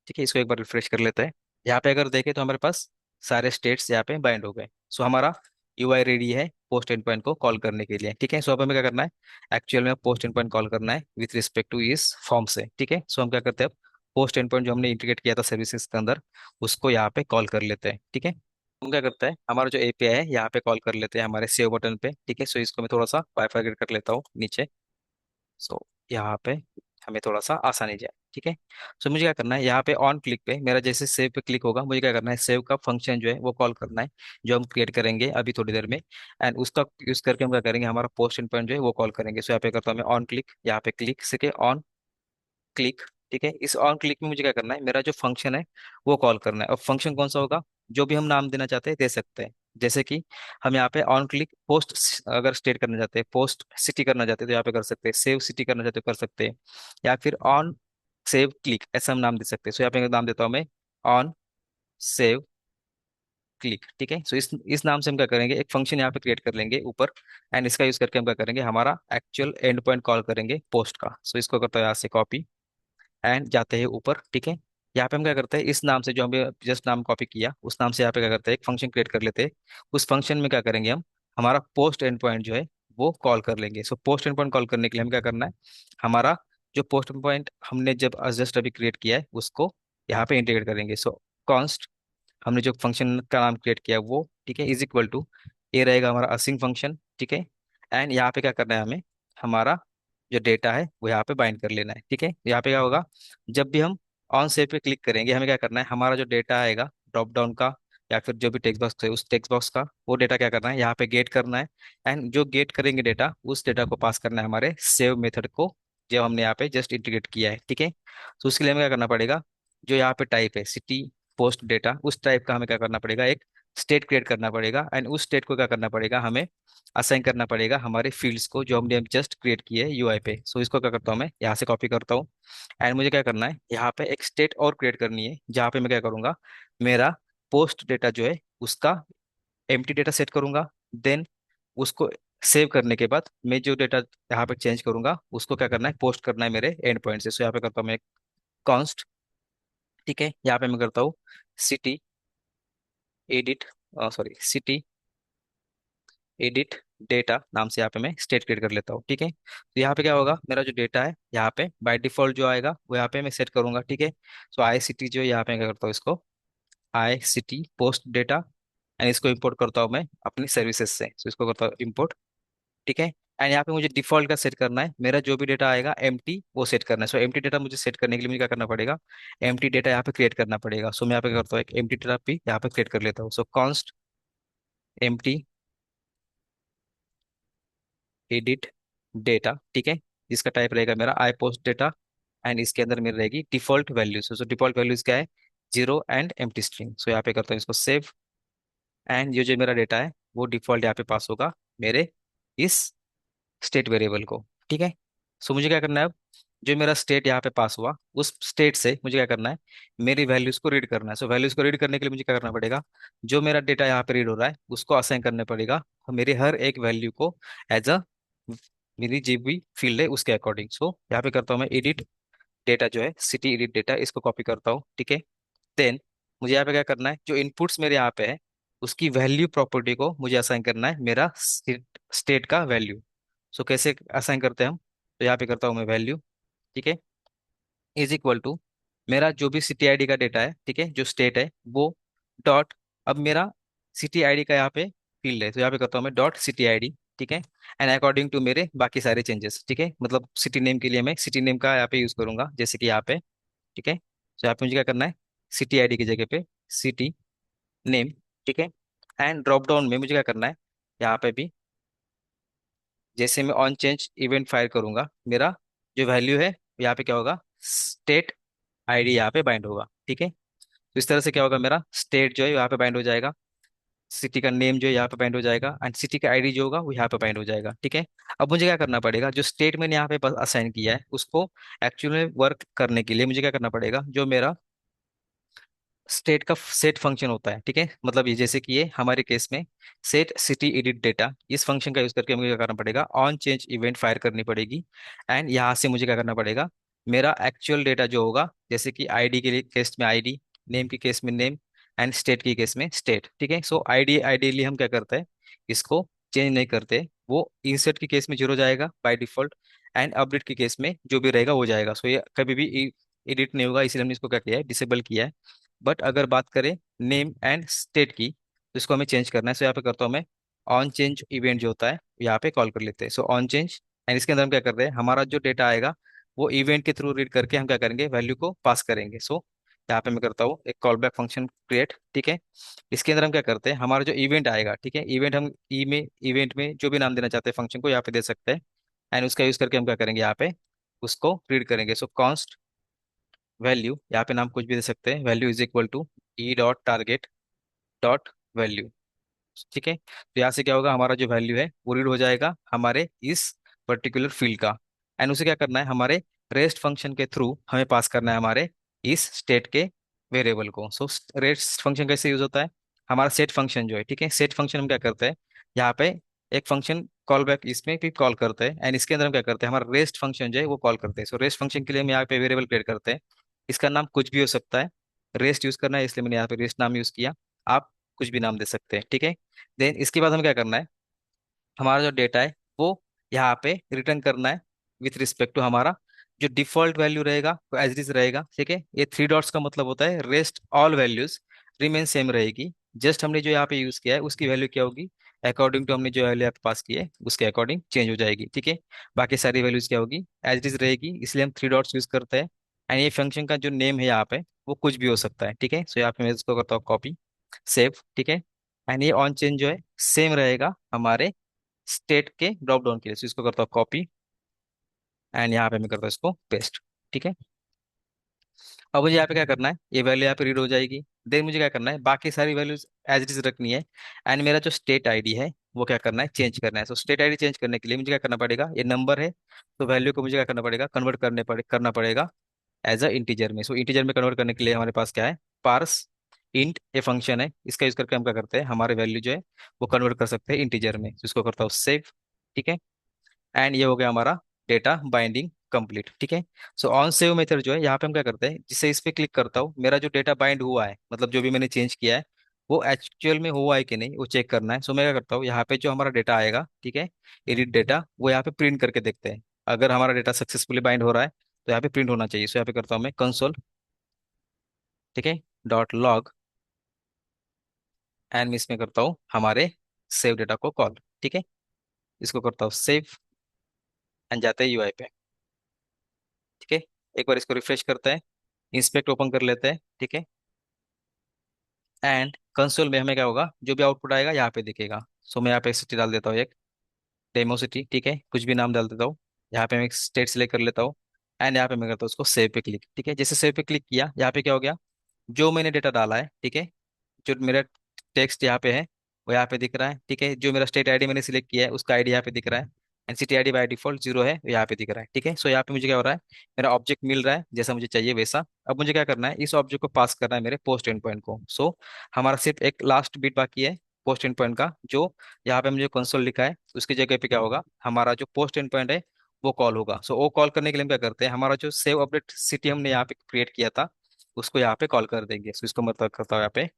ठीक है। इसको एक बार रिफ्रेश कर लेते हैं। यहाँ पे अगर देखें तो हमारे पास सारे स्टेट्स यहाँ पे बाइंड हो गए। सो हमारा यूआई रेडी है पोस्ट एंड पॉइंट को कॉल करने के लिए, ठीक है। सो अब हमें क्या करना है, एक्चुअल में पोस्ट एंड पॉइंट कॉल करना है विथ रिस्पेक्ट टू इस फॉर्म से, ठीक है। सो हम क्या करते हैं, अब पोस्ट एंड पॉइंट जो हमने इंटीग्रेट किया था सर्विसेज के अंदर उसको यहाँ पे कॉल कर लेते हैं, ठीक है। हम क्या करते हैं, हमारा जो एपीआई है यहाँ पे कॉल कर लेते हैं हमारे सेव बटन पे, ठीक है। सो इसको मैं थोड़ा सा बाइफरकेट कर लेता हूँ नीचे। सो यहाँ पे हमें थोड़ा सा आसानी जाए, ठीक है। सो मुझे क्या करना है, यहाँ पे ऑन क्लिक पे मेरा जैसे सेव पे क्लिक होगा मुझे क्या करना है, सेव का फंक्शन जो है वो कॉल करना है जो हम क्रिएट करेंगे अभी थोड़ी देर में। एंड उसका यूज करके हम क्या करेंगे, हमारा पोस्ट एंड पॉइंट जो है वो कॉल करेंगे। सो यहाँ पे करता हूँ मैं ऑन क्लिक, यहाँ पे क्लिक से ऑन क्लिक, ठीक है। इस ऑन क्लिक में मुझे क्या करना है, मेरा जो फंक्शन है वो कॉल करना है। और फंक्शन कौन सा होगा, जो भी हम नाम देना चाहते हैं दे सकते हैं। जैसे कि हम यहाँ पे ऑन क्लिक पोस्ट अगर स्टेट करना चाहते हैं, पोस्ट सिटी करना चाहते हैं तो यहाँ पे कर सकते हैं, सेव सिटी करना चाहते हो कर सकते हैं, या फिर ऑन सेव क्लिक ऐसा हम नाम दे सकते हैं। सो यहाँ पे नाम देता हूँ मैं ऑन सेव क्लिक, ठीक है। सो इस नाम से हम क्या करेंगे, एक फंक्शन यहाँ पे क्रिएट कर लेंगे ऊपर। एंड इसका यूज करके हम क्या करेंगे, हमारा एक्चुअल एंड पॉइंट कॉल करेंगे पोस्ट का। सो इसको करता हूँ यहाँ से कॉपी, एंड जाते हैं ऊपर, ठीक है। यहाँ पे हम क्या करते हैं, इस नाम से जो हमें जस्ट नाम कॉपी किया उस नाम से यहाँ पे क्या करते हैं, एक फंक्शन क्रिएट कर लेते हैं। उस फंक्शन में क्या करेंगे हम, हमारा पोस्ट एंड पॉइंट जो है वो कॉल कर लेंगे। So post end point call करने के लिए हम क्या करना है, हमारा जो पोस्ट एंड पॉइंट हमने जब जस्ट अभी क्रिएट किया है उसको यहाँ पे इंटीग्रेट करेंगे। सो कॉन्स्ट हमने जो फंक्शन का नाम क्रिएट किया वो, ठीक है, इज इक्वल टू ये रहेगा हमारा असिंग फंक्शन, ठीक है। एंड यहाँ पे क्या करना है हमें, हमारा जो डेटा है वो यहाँ पे बाइंड कर लेना है, ठीक है। यहाँ पे क्या होगा, जब भी हम ऑन सेव पे क्लिक करेंगे हमें क्या करना है, हमारा जो डेटा आएगा ड्रॉप डाउन का या फिर जो भी टेक्स्ट बॉक्स है उस टेक्स्ट बॉक्स का वो डेटा क्या करना है, यहाँ पे गेट करना है। एंड जो गेट करेंगे डेटा उस डेटा को पास करना है हमारे सेव मेथड को जो हमने यहाँ पे जस्ट इंटीग्रेट किया है, ठीक है। तो उसके लिए हमें क्या करना पड़ेगा, जो यहाँ पे टाइप है सिटी पोस्ट डेटा उस टाइप का हमें क्या करना पड़ेगा, एक स्टेट क्रिएट करना पड़ेगा। एंड उस स्टेट को क्या करना पड़ेगा, हमें असाइन करना पड़ेगा हमारे फील्ड्स को जो हमने जस्ट क्रिएट किए है यूआई पे। सो इसको क्या करता हूँ मैं यहाँ से कॉपी करता हूँ। एंड मुझे क्या करना है, यहाँ पे एक स्टेट और क्रिएट करनी है जहाँ पे मैं क्या करूँगा, मेरा पोस्ट डेटा जो है उसका एम्प्टी डेटा सेट करूंगा। देन उसको सेव करने के बाद मैं जो डेटा यहाँ पे चेंज करूंगा उसको क्या करना है, पोस्ट करना है मेरे एंड पॉइंट से। सो यहाँ पे करता हूँ मैं कॉन्स्ट, ठीक है। यहाँ पे मैं करता हूँ city edit, sorry, city edit data नाम से यहाँ पे मैं स्टेट क्रिएट कर लेता हूँ। ठीक है, तो यहाँ पे क्या होगा, मेरा जो डेटा है यहाँ पे बाय डिफॉल्ट जो आएगा वो यहाँ पे मैं सेट करूंगा। ठीक है, सो आई सिटी जो है यहाँ पे क्या करता हूँ, इसको आई सिटी पोस्ट डेटा, एंड इसको इंपोर्ट करता हूँ मैं अपनी सर्विसेज से, सो इसको करता हूँ इंपोर्ट। ठीक है, एंड यहाँ पे मुझे डिफॉल्ट का सेट करना है, मेरा जो भी डेटा आएगा एम्प्टी वो सेट करना है। सो एम्प्टी डेटा मुझे सेट करने के लिए मुझे क्या करना पड़ेगा, एम्प्टी डेटा यहाँ पे क्रिएट करना पड़ेगा। सो मैं यहाँ पे क्या करता हूँ, एक एम्प्टी डेटा भी यहाँ पे क्रिएट कर लेता हूँ। सो कॉन्स्ट एम्प्टी एडिट डेटा, ठीक है, जिसका टाइप रहेगा मेरा आई पोस्ट डेटा, एंड इसके अंदर मेरी रहेगी डिफॉल्ट वैल्यूज। सो डिफॉल्ट वैल्यूज क्या है, जीरो एंड एम्प्टी स्ट्रिंग। सो यहाँ पे करता हूँ इसको सेव, एंड ये जो मेरा डेटा है वो डिफॉल्ट यहाँ पे पास होगा मेरे इस स्टेट वेरिएबल को। ठीक है, सो मुझे क्या करना है अब, जो मेरा स्टेट यहाँ पे पास हुआ उस स्टेट से मुझे क्या करना है, मेरी वैल्यूज को रीड करना है। सो वैल्यूज को रीड करने के लिए मुझे क्या करना पड़ेगा, जो मेरा डेटा यहाँ पे रीड हो रहा है उसको असाइन करना पड़ेगा मेरी हर एक वैल्यू को एज अ, मेरी जो भी फील्ड है उसके अकॉर्डिंग। सो यहाँ पे करता हूँ मैं एडिट डेटा जो है सिटी एडिट डेटा, इसको कॉपी करता हूँ। ठीक है, देन मुझे यहाँ पे क्या करना है, जो इनपुट्स मेरे यहाँ पे है उसकी वैल्यू प्रॉपर्टी को मुझे असाइन करना है मेरा स्टेट का वैल्यू। सो कैसे असाइन करते हैं हम, तो यहाँ पे करता हूँ मैं वैल्यू, ठीक है, इज इक्वल टू मेरा जो भी सिटी आईडी का डेटा है, ठीक है, जो स्टेट है वो डॉट, अब मेरा सिटी आईडी का यहाँ पे फील्ड है तो यहाँ पे करता हूँ मैं डॉट सिटी आईडी। ठीक है, एंड अकॉर्डिंग टू मेरे बाकी सारे चेंजेस। ठीक है, मतलब सिटी नेम के लिए मैं सिटी नेम का यहाँ पे यूज करूंगा, जैसे कि यहाँ पे। ठीक है, तो यहाँ पे मुझे क्या करना है, सिटी आईडी की जगह पे सिटी नेम। ठीक है, एंड ड्रॉप डाउन में मुझे क्या करना है, यहाँ पे भी जैसे मैं ऑन चेंज इवेंट फायर करूंगा, मेरा जो वैल्यू है यहाँ पे क्या होगा, स्टेट आईडी यहाँ पे बाइंड होगा। ठीक है, तो इस तरह से क्या होगा, मेरा स्टेट जो है यहाँ पे बाइंड हो जाएगा, सिटी का नेम जो है यहाँ पे बाइंड हो जाएगा, एंड सिटी का आईडी जो होगा वो यहाँ पे बाइंड हो जाएगा। ठीक है, अब मुझे क्या करना पड़ेगा, जो स्टेट मैंने यहाँ पे असाइन किया है उसको एक्चुअल में वर्क करने के लिए मुझे क्या करना पड़ेगा, जो मेरा स्टेट का सेट फंक्शन होता है। ठीक है, मतलब ये जैसे कि ये हमारे केस में सेट सिटी एडिट डेटा, इस फंक्शन का यूज करके मुझे क्या करना पड़ेगा, ऑन चेंज इवेंट फायर करनी पड़ेगी, एंड यहाँ से मुझे क्या करना पड़ेगा, मेरा एक्चुअल डेटा जो होगा, जैसे कि आईडी के लिए केस में आईडी, नेम की केस में नेम, एंड स्टेट की केस में स्टेट। ठीक है, सो आईडी आइडियली हम क्या करते हैं, इसको चेंज नहीं करते, वो इंसर्ट की केस में जीरो जाएगा बाय डिफॉल्ट, एंड अपडेट की केस में जो भी रहेगा वो जाएगा। सो ये कभी भी एडिट नहीं होगा, इसलिए हमने इसको क्या किया है, डिसेबल किया है। बट अगर बात करें नेम एंड स्टेट की, तो इसको हमें चेंज करना है। सो यहाँ पे करता हूँ मैं ऑन चेंज इवेंट जो होता है यहाँ पे कॉल कर लेते हैं। सो ऑन चेंज, एंड इसके अंदर हम क्या कर रहे हैं, हमारा जो डेटा आएगा वो इवेंट के थ्रू रीड करके हम क्या करेंगे, वैल्यू को पास करेंगे। सो यहाँ पे मैं करता हूँ एक कॉल बैक फंक्शन क्रिएट। ठीक है, इसके अंदर हम क्या करते हैं, हमारा जो इवेंट आएगा, ठीक है, इवेंट हम ई में इवेंट में जो भी नाम देना चाहते हैं फंक्शन को यहाँ पे दे सकते हैं, एंड उसका यूज करके हम क्या करेंगे, यहाँ पे उसको रीड करेंगे। सो कॉन्स्ट वैल्यू, यहाँ पे नाम कुछ भी दे सकते हैं, value is equal to e dot target dot value. ठीक है, तो यहाँ से क्या होगा, हमारा जो वैल्यू है वो रीड हो जाएगा हमारे इस पर्टिकुलर फील्ड का, एंड उसे क्या करना है, हमारे रेस्ट फंक्शन के थ्रू हमें पास करना है हमारे इस स्टेट के वेरिएबल को। सो रेस्ट फंक्शन कैसे यूज होता है, हमारा सेट फंक्शन जो है, ठीक है, सेट फंक्शन हम क्या करते हैं, यहाँ पे एक फंक्शन कॉल बैक इसमें भी कॉल करते हैं, एंड इसके अंदर हम क्या करते हैं, हमारा रेस्ट फंक्शन जो है वो कॉल करते हैं। सो रेस्ट फंक्शन के लिए हम यहाँ पे वेरिएबल क्रिएट करते हैं, इसका नाम कुछ भी हो सकता है, रेस्ट यूज करना है इसलिए मैंने यहाँ पे रेस्ट नाम यूज किया, आप कुछ भी नाम दे सकते हैं। ठीक है, देन इसके बाद हमें क्या करना है, हमारा जो डेटा है वो यहाँ पे रिटर्न करना है विथ रिस्पेक्ट टू हमारा जो डिफॉल्ट वैल्यू रहेगा वो एज इट इज रहेगा। ठीक है, ये थ्री डॉट्स का मतलब होता है rest all values remain same रहेगी, जस्ट हमने जो यहाँ पे यूज किया है उसकी वैल्यू क्या होगी, अकॉर्डिंग टू हमने जो वैल्यू यहाँ पे पास की है उसके अकॉर्डिंग चेंज हो जाएगी। ठीक है, बाकी सारी वैल्यूज क्या होगी, एज इट इज रहेगी, इसलिए हम थ्री डॉट्स यूज करते हैं, एंड ये फंक्शन का जो नेम है यहाँ पे वो कुछ भी हो सकता है। ठीक है, सो यहाँ पे मैं इसको करता हूँ कॉपी सेव। ठीक है, एंड ये ऑन चेंज जो है सेम रहेगा हमारे स्टेट के ड्रॉप डाउन के लिए। So इसको करता हूँ कॉपी, एंड यहाँ पे मैं करता हूँ इसको पेस्ट। ठीक है, अब मुझे यहाँ पे क्या करना है, ये वैल्यू यहाँ पे रीड हो जाएगी, देन मुझे क्या करना है, बाकी सारी वैल्यूज एज इट इज रखनी है, एंड मेरा जो स्टेट आईडी है वो क्या करना है, चेंज करना है। सो स्टेट आईडी चेंज करने के लिए मुझे क्या करना पड़ेगा, ये नंबर है तो वैल्यू को मुझे क्या करना पड़ेगा, कन्वर्ट करना पड़ेगा एज अ इंटीजर में। सो इंटीजर में कन्वर्ट करने के लिए हमारे पास क्या है, पार्स इंट ये फंक्शन है, इसका यूज करके हम क्या करते हैं, हमारे वैल्यू जो है वो कन्वर्ट कर सकते हैं इंटीजर में। So इसको करता हूँ सेव। ठीक है, एंड ये हो गया हमारा डेटा बाइंडिंग कंप्लीट। ठीक है, सो ऑन सेव मेथड जो है यहाँ पे हम क्या करते हैं, जिससे इस पे क्लिक करता हूँ मेरा जो डेटा बाइंड हुआ है, मतलब जो भी मैंने चेंज किया है वो एक्चुअल में हुआ है कि नहीं वो चेक करना है। सो मैं क्या करता हूँ, यहाँ पे जो हमारा डेटा आएगा, ठीक है, एडिट डेटा, वो यहाँ पे प्रिंट करके देखते हैं। अगर हमारा डेटा सक्सेसफुली बाइंड हो रहा है तो यहाँ पे प्रिंट होना चाहिए। सो यहाँ पे करता हूँ मैं कंसोल, ठीक है, डॉट लॉग, एंड मैं इसमें करता हूँ हमारे सेव डेटा को कॉल, ठीक है। इसको करता हूँ सेव, एंड जाते हैं यूआई पे, ठीक है। एक बार इसको रिफ्रेश करते हैं, इंस्पेक्ट ओपन कर लेते हैं, ठीक है। एंड कंसोल में हमें क्या होगा, जो भी आउटपुट आएगा यहाँ पे दिखेगा। सो मैं यहाँ पे सिटी डाल देता हूँ, एक डेमो सिटी, ठीक है, कुछ भी नाम डाल देता हूँ। यहाँ पे मैं एक स्टेट सेलेक्ट कर लेता हूँ, एंड यहाँ पे मैं करता हूँ उसको सेव पे क्लिक, ठीक है। जैसे सेव पे क्लिक किया, यहाँ पे क्या हो गया, जो मैंने डेटा डाला है, ठीक है, जो मेरा टेक्स्ट यहाँ पे है वो यहाँ पे दिख रहा है, ठीक है। जो मेरा स्टेट आईडी मैंने सिलेक्ट किया है उसका आईडी यहाँ पे दिख रहा है, and city ID by default 0 है, वो यहाँ पे दिख रहा है, ठीक है। सो यहाँ पे मुझे क्या हो रहा है, मेरा ऑब्जेक्ट मिल रहा है जैसा मुझे चाहिए वैसा। अब मुझे क्या करना है, इस ऑब्जेक्ट को पास करना है मेरे पोस्ट एंड पॉइंट को। सो हमारा सिर्फ एक लास्ट बिट बाकी है पोस्ट एंड पॉइंट का, जो यहाँ पे मुझे कंसोल लिखा है उसकी जगह पे क्या होगा, हमारा जो पोस्ट एंड पॉइंट है वो कॉल होगा। सो वो कॉल करने के लिए हम क्या करते हैं, हमारा जो सेव अपडेट सिटी हमने यहाँ पे क्रिएट किया था उसको यहाँ पे कॉल कर देंगे। सो इसको मतलब करता हूँ यहाँ पे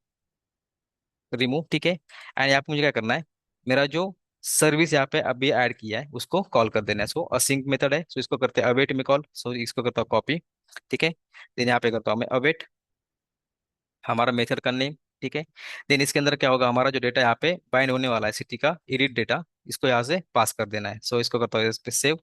रिमूव, ठीक है। एंड यहाँ पे मुझे क्या करना है, मेरा जो सर्विस यहाँ पे अभी ऐड किया है उसको कॉल कर देना है। सो असिंक मेथड है, सो इसको करते हैं अवेट में कॉल। सो इसको करता हूँ कॉपी, ठीक है। देन यहाँ पे करता हूँ मैं अवेट, हमारा मेथड का नेम, ठीक है। देन इसके अंदर क्या होगा, हमारा जो डेटा यहाँ पे बाइंड होने वाला है सिटी का एडिट डेटा, इसको यहाँ से पास कर देना है। सो इसको करता हूँ इस पे सेव,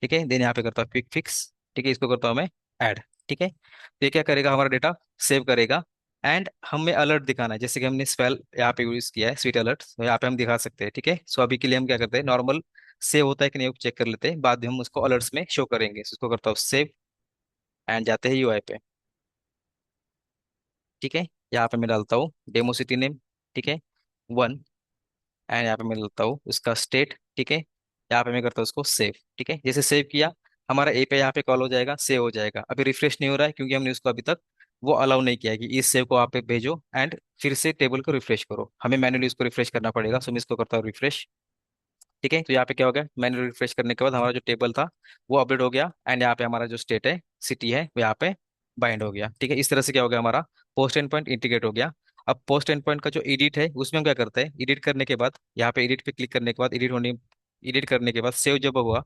ठीक है। देन यहाँ पे करता हूँ क्विक फिक्स, ठीक है, इसको करता हूँ मैं ऐड, ठीक है। तो ये क्या करेगा, हमारा डेटा सेव करेगा, एंड हमें अलर्ट दिखाना है, जैसे कि हमने स्पेल यहाँ पे यूज किया है स्वीट अलर्ट, तो यहाँ पे हम दिखा सकते हैं, ठीक है। सो अभी के लिए हम क्या करते हैं, नॉर्मल सेव होता है कि नहीं वो चेक कर लेते हैं, बाद में हम उसको अलर्ट्स में शो करेंगे। So इसको करता हूँ सेव, एंड जाते हैं यूआई पे, ठीक है। यहाँ पे मैं डालता हूँ डेमो सिटी नेम, ठीक है, 1, एंड यहाँ पे मैं डालता हूँ उसका स्टेट, ठीक है। यहाँ पे मैं करता हूँ उसको सेव, ठीक है। जैसे सेव किया, हमारा एपीआई यहाँ पे कॉल हो जाएगा, सेव हो जाएगा। अभी रिफ्रेश नहीं हो रहा है क्योंकि हमने उसको अभी तक वो अलाउ नहीं किया है कि इस सेव को आप पे भेजो एंड फिर से टेबल को रिफ्रेश करो, हमें मैन्युअली उसको रिफ्रेश करना पड़ेगा। सो मैं इसको करता हूँ रिफ्रेश, ठीक है। तो यहाँ पे क्या हो गया, मैन्युअली रिफ्रेश करने के बाद हमारा जो टेबल था वो अपडेट हो गया, एंड यहाँ पे हमारा जो स्टेट है सिटी है वो यहाँ पे बाइंड हो गया, ठीक है। इस तरह से क्या हो गया, हमारा पोस्ट एंड पॉइंट इंटीग्रेट हो गया। अब पोस्ट एंड पॉइंट का जो एडिट है उसमें हम क्या करते हैं, एडिट करने के बाद यहाँ पे एडिट पे क्लिक करने के बाद एडिट करने के बाद सेव जब हुआ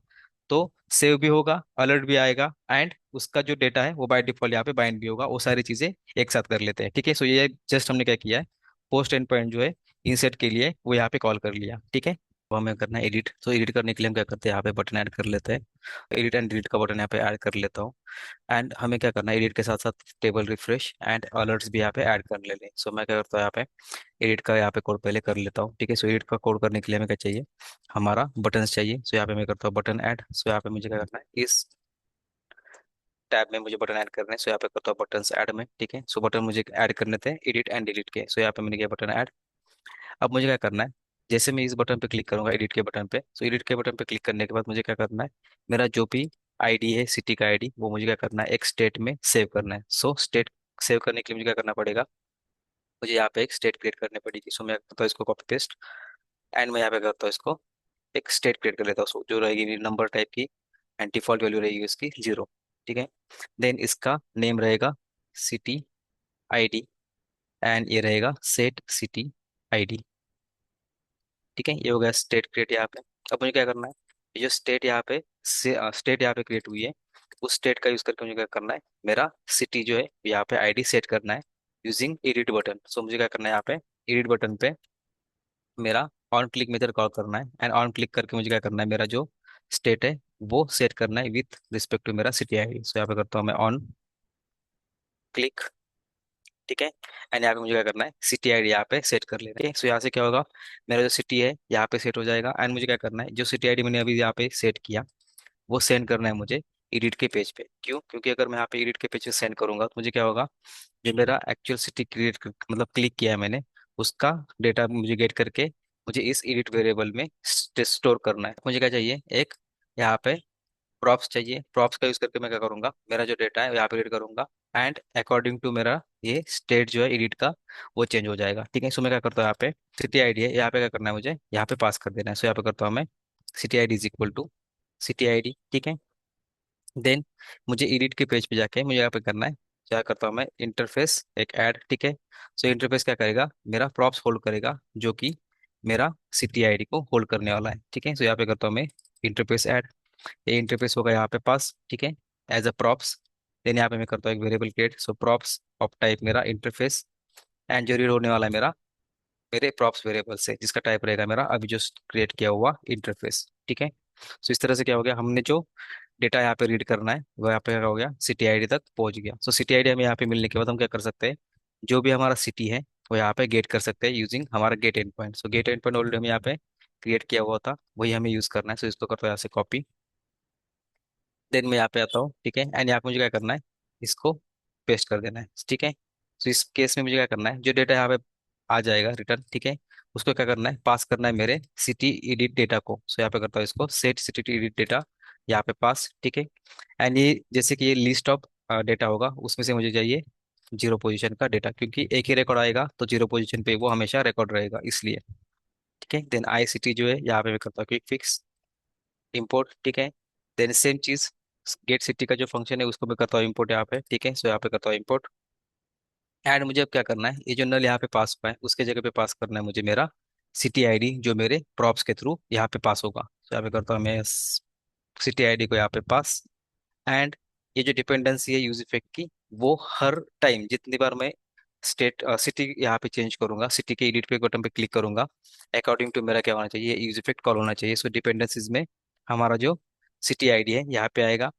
तो सेव भी होगा, अलर्ट भी आएगा, एंड उसका जो डेटा है वो बाय डिफॉल्ट यहाँ पे बाइंड भी होगा। वो सारी चीजें एक साथ कर लेते हैं, ठीक है। सो ये जस्ट हमने क्या किया है, पोस्ट एंड पॉइंट जो है इंसर्ट के लिए वो यहाँ पे कॉल कर लिया, ठीक है। वो हमें करना है एडिट। तो एडिट करने के लिए हम क्या करते हैं, यहाँ पे बटन ऐड कर लेते हैं, एडिट एंड डिलीट का बटन यहाँ पे ऐड कर लेता हूँ। एंड हमें क्या करना है, एडिट के साथ साथ टेबल रिफ्रेश एंड अलर्ट्स भी यहाँ पे ऐड कर लेने। सो मैं क्या करता हूँ, यहाँ पे एडिट का यहाँ पे कोड पहले कर लेता हूँ, ठीक है। सो एडिट का कोड करने के लिए हमें क्या चाहिए, हमारा बटन चाहिए। सो यहाँ पे मैं करता हूँ बटन ऐड। सो यहाँ पे मुझे क्या करना है, इस टैब में मुझे बटन ऐड करने हैं। सो यहाँ पे करता हूँ बटन ऐड में, ठीक है। सो बटन मुझे ऐड करने थे एडिट एंड डिलीट के। सो यहाँ पे मैंने किया बटन ऐड। अब मुझे क्या करना है, जैसे मैं इस बटन पे क्लिक करूंगा एडिट के बटन पे, तो एडिट के बटन पे क्लिक करने के बाद मुझे क्या करना है, मेरा जो भी आईडी है सिटी का आईडी वो मुझे क्या करना है, एक स्टेट में सेव करना है। सो स्टेट सेव करने के लिए मुझे क्या करना पड़ेगा, मुझे यहाँ पे एक स्टेट क्रिएट करनी पड़ेगी। सो मैं करता हूँ इसको कॉपी पेस्ट, एंड मैं यहाँ पे करता हूँ इसको एक स्टेट क्रिएट कर लेता हूँ। So, जो रहेगी नंबर टाइप की, एंड डिफॉल्ट वैल्यू रहेगी उसकी 0, ठीक है। देन इसका नेम रहेगा सिटी आईडी, एंड ये रहेगा सेट सिटी आईडी, ठीक है। ये हो गया स्टेट क्रिएट यहाँ पे। अब मुझे क्या करना है, ये जो स्टेट यहाँ पे स्टेट यहाँ पे क्रिएट हुई है उस स्टेट का यूज करके मुझे क्या करना है, मेरा सिटी जो है यहाँ पे आईडी सेट करना है यूजिंग एडिट बटन। सो मुझे क्या करना है, यहाँ पे एडिट बटन पे मेरा ऑन क्लिक मेथड कॉल करना है, एंड ऑन क्लिक करके मुझे क्या करना है, मेरा जो स्टेट है वो सेट करना है विथ रिस्पेक्ट टू मेरा सिटी आईडी। सो यहाँ पे करता हूँ मैं ऑन क्लिक, ठीक है। एंड यहाँ पे मुझे क्या करना है, सिटी आईडी यहाँ पे सेट कर लेना है। सो यहाँ से क्या होगा, मेरा जो सिटी है यहाँ पे सेट हो जाएगा, एंड मुझे क्या करना है, जो सिटी आईडी मैंने अभी यहाँ पे सेट किया वो सेंड करना है मुझे एडिट के पेज पे। क्यों, क्योंकि अगर मैं यहाँ पे एडिट के पेज पे सेंड करूंगा तो मुझे क्या होगा, जो मेरा एक्चुअल सिटी मतलब क्लिक किया है मैंने उसका डेटा मुझे गेट करके मुझे इस एडिट वेरिएबल में स्टोर करना है। मुझे क्या चाहिए, एक यहाँ पे प्रॉप्स चाहिए। प्रॉप्स का यूज करके मैं क्या करूंगा, मेरा जो डेटा है यहाँ पे एडिट करूंगा, एंड अकॉर्डिंग टू मेरा ये स्टेट जो है एडिट का वो चेंज हो जाएगा, ठीक है। सो मैं क्या करता हूँ, यहाँ पे सिटी आईडी है यहाँ पे क्या करना है, मुझे यहाँ पे पास कर देना है। सो यहाँ पे करता हूँ मैं city ID is equal to city ID, ठीक है। देन मुझे एडिट के पेज पे जाके मुझे यहाँ पे करना है, क्या करता हूँ मैं, इंटरफेस एक ऐड, ठीक है। सो इंटरफेस क्या करेगा, मेरा प्रॉप्स होल्ड करेगा, जो कि मेरा सिटी आईडी को होल्ड करने वाला है, ठीक है। सो यहाँ पे करता हूँ मैं इंटरफेस ऐड। ये इंटरफेस होगा यहाँ पे पास, ठीक है, एज अ प्रॉप्स। देन यहाँ पे मैं करता हूँ एक variable create, so props of type मेरा इंटरफेस, एंड जो रीड होने वाला है मेरा मेरे प्रॉप्स वेरिएबल से, जिसका टाइप रहेगा मेरा अभी जो क्रिएट किया हुआ इंटरफेस, ठीक है। सो इस तरह से क्या हो गया, हमने जो डेटा यहाँ पे रीड करना है वो यहाँ पे क्या हो गया, सिटी आईडी तक पहुंच गया। सो सिटी आईडी हमें यहाँ पे मिलने के बाद हम क्या कर सकते हैं, जो भी हमारा सिटी है वो यहाँ पे गेट कर सकते हैं यूजिंग हमारा get end point. So get end point already हम यहाँ पे क्रिएट किया हुआ था, वही हमें यूज करना है। सो इसको करते हैं यहाँ से कॉपी, देन मैं यहाँ पे आता हूँ, ठीक है। एंड यहाँ पे मुझे क्या करना है, इसको पेस्ट कर देना है, ठीक है। तो इस केस में मुझे क्या करना है, जो डेटा यहाँ पे आ जाएगा रिटर्न, ठीक है, उसको क्या करना है, पास करना है मेरे सिटी एडिट डेटा को। सो यहाँ पे करता हूँ इसको सेट सिटी एडिट डेटा, यहाँ पे पास, ठीक है। एंड ये जैसे कि ये लिस्ट ऑफ डेटा होगा, उसमें से मुझे चाहिए जीरो पोजीशन का डेटा, क्योंकि एक ही रिकॉर्ड आएगा तो जीरो पोजीशन पे वो हमेशा रिकॉर्ड रहेगा, इसलिए, ठीक है। देन आई सिटी जो है यहाँ पे मैं करता हूँ क्विक फिक्स इम्पोर्ट, ठीक है। देन सेम चीज गेट सिटी का जो फंक्शन है उसको मैं करता हूँ इम्पोर्ट यहाँ पे, ठीक है। सो यहाँ पे करता हूँ इम्पोर्ट। एंड मुझे अब क्या करना है, ये जो नल यहाँ पे पास हुआ है उसके जगह पे पास करना है मुझे मेरा सिटी आईडी, जो मेरे प्रॉप्स के थ्रू यहाँ पे पास होगा। तो यहाँ पे करता हूँ मैं सिटी आईडी को यहाँ पे पास। एंड ये जो डिपेंडेंसी है यूज इफेक्ट की, वो हर टाइम जितनी बार मैं स्टेट सिटी यहाँ पे चेंज करूंगा, सिटी के एडिट पे बटन पे क्लिक करूंगा, अकॉर्डिंग टू मेरा क्या होना चाहिए, यूज इफेक्ट कॉल होना चाहिए। सो डिपेंडेंसीज में हमारा जो सिटी आईडी है यहाँ पे आएगा।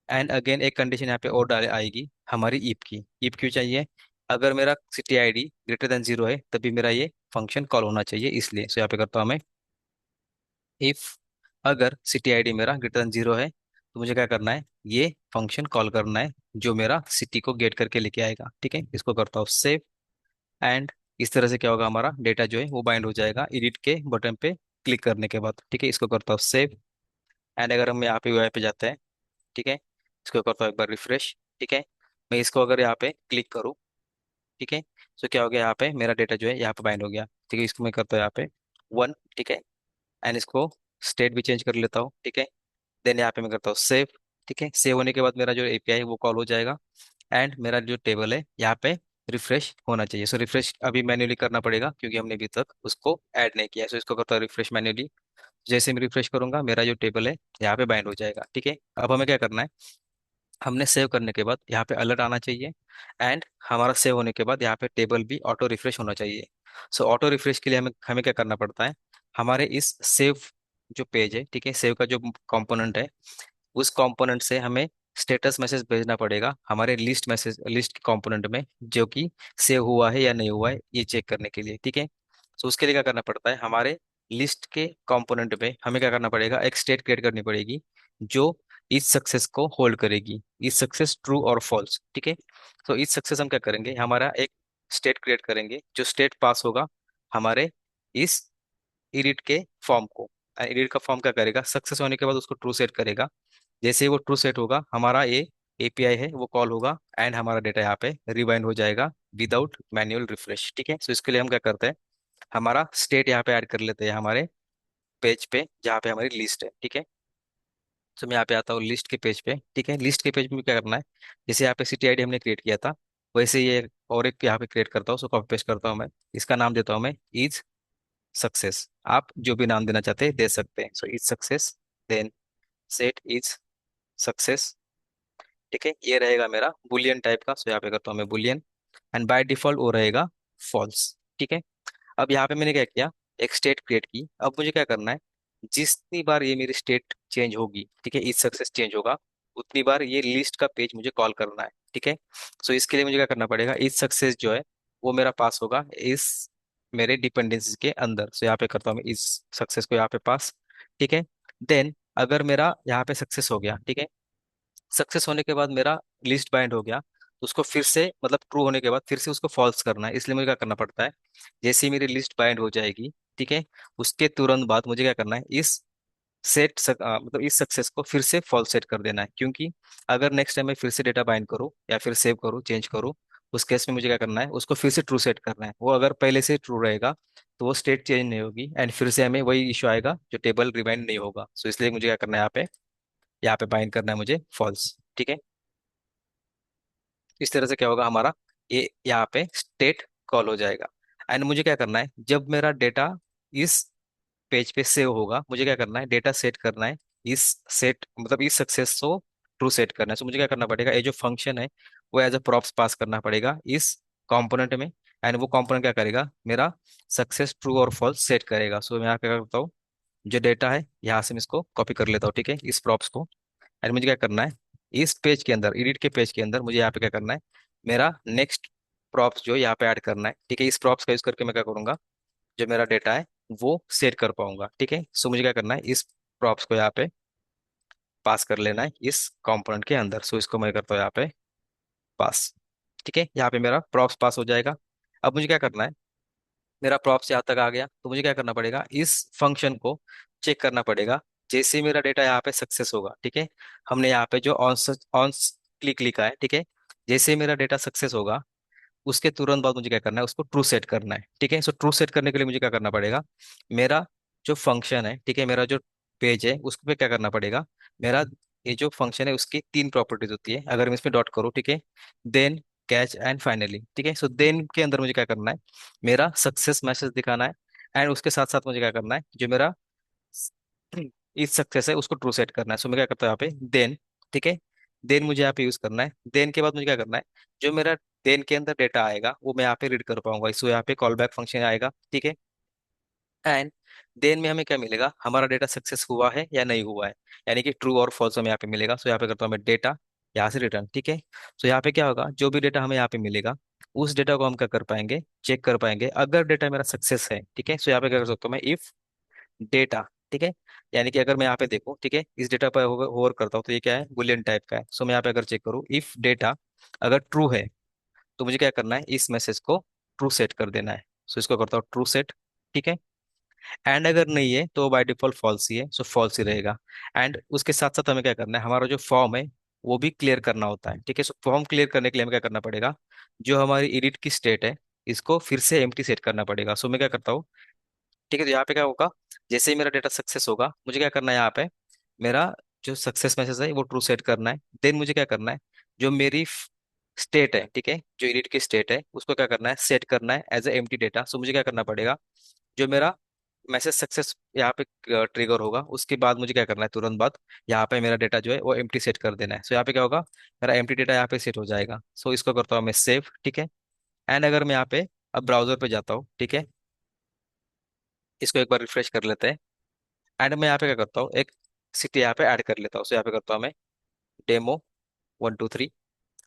एंड अगेन एक कंडीशन यहाँ पे और डाले आएगी हमारी ईप की। ईप क्यों चाहिए, अगर मेरा city ID greater than zero है तभी मेरा ये फंक्शन कॉल होना चाहिए, इसलिए। सो यहाँ पे करता हूँ मैं इफ, अगर सिटी आईडी मेरा ग्रेटर देन जीरो है तो मुझे क्या करना है, ये फंक्शन कॉल करना है जो मेरा सिटी को गेट करके लेके आएगा, ठीक है। इसको करता हूँ सेव। एंड इस तरह से क्या होगा, हमारा डेटा जो है वो बाइंड हो जाएगा एडिट के बटन पे क्लिक करने के बाद, ठीक है। इसको करता हूँ सेव। एंड अगर हम यहाँ पे यूआई पे जाते हैं, ठीक है, इसको करता हूँ एक बार रिफ्रेश, ठीक है। मैं इसको अगर यहाँ पे क्लिक करूँ, ठीक है, तो क्या हो गया, यहाँ पे मेरा डेटा जो है यहाँ पे बाइंड हो गया, ठीक है। इसको मैं करता हूँ यहाँ पे वन, ठीक है। एंड इसको स्टेट भी चेंज कर लेता हूँ, ठीक है। देन यहाँ पे मैं करता हूँ सेव, ठीक है। सेव होने के बाद मेरा जो एपीआई है वो कॉल हो जाएगा। एंड मेरा जो टेबल है यहाँ पे रिफ्रेश होना चाहिए। सो रिफ्रेश अभी मैन्युअली करना पड़ेगा क्योंकि हमने अभी तक उसको ऐड नहीं किया। सो इसको करता हूँ रिफ्रेश मैन्युअली। जैसे मैं रिफ्रेश करूंगा मेरा जो टेबल है यहाँ पे बाइंड हो जाएगा, ठीक है। अब हमें क्या करना है, हमने सेव करने के बाद यहाँ पे अलर्ट आना चाहिए। एंड हमारा सेव होने के बाद यहाँ पे टेबल भी ऑटो रिफ्रेश होना चाहिए। सो ऑटो रिफ्रेश के लिए हमें हमें क्या करना पड़ता है, हमारे इस सेव जो पेज है, ठीक है, सेव का जो कंपोनेंट है, उस कंपोनेंट से हमें स्टेटस मैसेज भेजना पड़ेगा हमारे लिस्ट मैसेज लिस्ट के कंपोनेंट में, जो कि सेव हुआ है या नहीं हुआ है ये चेक करने के लिए, ठीक है। तो उसके लिए क्या करना पड़ता है, हमारे लिस्ट के कंपोनेंट में हमें क्या करना पड़ेगा, एक स्टेट क्रिएट करनी पड़ेगी जो इस सक्सेस को होल्ड करेगी, इस सक्सेस ट्रू और फॉल्स, ठीक है। तो इस सक्सेस हम क्या करेंगे, हमारा एक स्टेट क्रिएट करेंगे जो स्टेट पास होगा हमारे इस एडिट के फॉर्म को। एडिट का फॉर्म क्या करेगा, सक्सेस होने के बाद उसको ट्रू सेट करेगा। जैसे ही वो ट्रू सेट होगा हमारा ये एपीआई है वो कॉल होगा, एंड हमारा डेटा यहाँ पे रिबाइंड हो जाएगा विदाउट मैन्युअल रिफ्रेश, ठीक है। सो इसके लिए हम क्या करते हैं, हमारा स्टेट यहाँ पे ऐड कर लेते हैं हमारे पेज पे जहाँ पे हमारी लिस्ट है, ठीक है। तो मैं यहाँ पे आता हूँ लिस्ट के पेज पे, ठीक है। लिस्ट के पेज में क्या करना है, जैसे यहाँ पे सिटी आईडी हमने क्रिएट किया था वैसे ये और एक यहाँ पे क्रिएट करता हूँ। सो कॉपी पेस्ट करता हूँ मैं, इसका नाम देता हूँ मैं इज सक्सेस। आप जो भी नाम देना चाहते हैं दे सकते हैं। So is success, then set is success, ठीक है। ये रहेगा मेरा बुलियन टाइप का। सो यहाँ पे करता हूँ मैं बुलियन, एंड बाय डिफॉल्ट वो रहेगा फॉल्स, ठीक है। अब यहाँ पे मैंने क्या किया, एक स्टेट क्रिएट की। अब मुझे क्या करना है, जितनी बार ये मेरी स्टेट चेंज होगी, ठीक है, इस सक्सेस चेंज होगा, उतनी बार ये लिस्ट का पेज मुझे कॉल करना है, ठीक है। सो इसके लिए मुझे क्या करना पड़ेगा, इस सक्सेस जो है वो मेरा पास होगा इस मेरे डिपेंडेंसी के अंदर। सो यहाँ पे करता हूँ मैं इस सक्सेस को यहाँ पे पास, ठीक है। देन अगर मेरा यहाँ पे सक्सेस हो गया, ठीक है, सक्सेस होने के बाद मेरा लिस्ट बाइंड हो गया, तो उसको फिर से मतलब ट्रू होने के बाद फिर से उसको फॉल्स करना है। इसलिए मुझे क्या करना पड़ता है, जैसे ही मेरी लिस्ट बाइंड हो जाएगी, ठीक है, उसके तुरंत बाद मुझे क्या करना है, इस मतलब इस सक्सेस को फिर से फॉल्स सेट कर देना है। क्योंकि अगर नेक्स्ट टाइम मैं फिर से डेटा बाइंड करूँ या फिर सेव करूँ चेंज करूँ, उस केस में मुझे क्या करना है, उसको फिर से ट्रू सेट करना है। वो अगर पहले से ट्रू रहेगा तो वो स्टेट चेंज नहीं होगी, एंड फिर से हमें वही इशू आएगा जो टेबल रिवाइंड नहीं होगा। सो इसलिए मुझे क्या करना है, यहाँ पे बाइंड करना है मुझे फॉल्स, ठीक है। इस तरह से क्या होगा हमारा, ये यहाँ पे स्टेट कॉल हो जाएगा। एंड मुझे क्या करना है, जब मेरा डेटा इस पेज पे सेव होगा, मुझे क्या करना है, डेटा सेट करना है। इस सेट मतलब इस सक्सेस को ट्रू सेट करना है। सो मुझे क्या करना पड़ेगा, ये जो फंक्शन है वो एज अ प्रॉप्स पास करना पड़ेगा इस कंपोनेंट में। एंड वो कंपोनेंट क्या करेगा, मेरा सक्सेस ट्रू और फॉल्स सेट करेगा। सो मैं यहाँ क्या करता हूँ, जो डेटा है यहाँ से मैं इसको कॉपी कर लेता हूँ, ठीक है, इस प्रॉप्स को। एंड मुझे क्या करना है, इस पेज के अंदर, एडिट के पेज के अंदर मुझे यहाँ पे क्या करना है, मेरा नेक्स्ट प्रॉप्स जो यहाँ पे ऐड करना है, ठीक है। इस प्रॉप्स का यूज करके मैं क्या करूंगा, जो मेरा डेटा है वो सेट कर पाऊंगा, ठीक है। सो मुझे क्या करना है, इस प्रॉप्स को यहाँ पे पास कर लेना है इस कंपोनेंट के अंदर। सो इसको मैं करता हूँ यहाँ पे पास, ठीक है। यहाँ पे मेरा प्रॉप्स पास हो जाएगा। अब मुझे क्या करना है, मेरा प्रॉप्स यहाँ तक आ गया, तो मुझे क्या करना पड़ेगा, इस फंक्शन को चेक करना पड़ेगा। जैसे ही मेरा डेटा यहाँ पे सक्सेस होगा, ठीक है, हमने यहाँ पे जो ऑन ऑन क्लिक लिखा है, ठीक है, जैसे ही मेरा डेटा सक्सेस होगा उसके तुरंत बाद मुझे क्या करना है, उसको ट्रू सेट करना है, ठीक है। सो ट्रू सेट करने के लिए मुझे क्या करना पड़ेगा, मेरा जो फंक्शन है, ठीक है, मेरा जो पेज है उस पे क्या करना पड़ेगा, मेरा ये जो फंक्शन है उसकी तीन प्रॉपर्टीज होती है, अगर मैं इसमें डॉट करूँ, ठीक है, देन, कैच एंड फाइनली, ठीक है। सो देन के अंदर मुझे क्या करना है, मेरा सक्सेस मैसेज दिखाना है। एंड उसके साथ साथ मुझे क्या करना है, जो मेरा इस सक्सेस है उसको ट्रू सेट करना है। सो मैं क्या करता हूँ यहाँ पे देन, ठीक है, देन मुझे यहाँ पे यूज करना है। देन के बाद मुझे क्या करना है, जो मेरा देन के अंदर डेटा आएगा वो मैं यहाँ पे रीड कर पाऊंगा, इसको यहाँ पे कॉल बैक फंक्शन आएगा, ठीक है। एंड देन में हमें क्या मिलेगा, हमारा डेटा सक्सेस हुआ है या नहीं हुआ है, यानी कि ट्रू और फॉल्स हमें यहाँ पे मिलेगा। सो यहाँ पे करता हूँ मैं डेटा, यहाँ से रिटर्न, ठीक है। सो यहाँ पे क्या होगा, जो भी डेटा हमें यहाँ पे मिलेगा उस डेटा को हम क्या कर पाएंगे, चेक कर पाएंगे, अगर डेटा मेरा सक्सेस है, ठीक है। सो यहाँ पे क्या कर सकता हूँ मैं, इफ डेटा, ठीक है, यानी कि अगर मैं यहाँ पे देखूँ, ठीक है, इस डेटा पर होवर करता हूँ तो ये क्या है, बुलियन टाइप का है। सो मैं यहाँ पे अगर चेक करूँ, इफ डेटा अगर ट्रू है तो मुझे क्या करना है, इस मैसेज को ट्रू सेट कर देना है। सो इसको करता हूँ ट्रू सेट, ठीक है। एंड अगर नहीं है तो बाय डिफॉल्ट फॉल्स ही है, सो फॉल्स ही रहेगा। एंड उसके साथ साथ हमें क्या करना है, हमारा जो फॉर्म है वो भी क्लियर करना होता है, ठीक है। सो फॉर्म क्लियर करने के लिए हमें क्या करना पड़ेगा, जो हमारी एडिट की स्टेट है इसको फिर से एम्प्टी सेट करना पड़ेगा। सो मैं क्या करता हूँ, ठीक है, तो यहाँ पे क्या होगा, जैसे ही मेरा डेटा सक्सेस होगा मुझे क्या करना है, यहाँ पे मेरा जो सक्सेस मैसेज है वो ट्रू सेट करना है। देन मुझे क्या करना है, जो मेरी स्टेट है, ठीक है, जो एडिट की स्टेट है उसको क्या करना है, सेट करना है एज ए एम्प्टी डेटा। सो मुझे क्या करना पड़ेगा, जो मेरा मैसेज सक्सेस यहाँ पे ट्रिगर होगा उसके बाद मुझे क्या करना है, तुरंत बाद यहाँ पे मेरा डेटा जो है वो एम्प्टी सेट कर देना है। सो यहाँ पे क्या होगा, मेरा एम्प्टी डेटा यहाँ पे सेट हो जाएगा। सो इसको करता हूँ मैं सेव, ठीक है। एंड अगर मैं यहाँ पे अब ब्राउजर पे जाता हूँ, ठीक है, इसको एक बार रिफ्रेश कर लेते हैं। एंड मैं यहाँ पे क्या करता हूँ, एक सिटी यहाँ पे ऐड कर लेता हूँ। सो यहाँ पे करता हूँ मैं डेमो 1 2 3,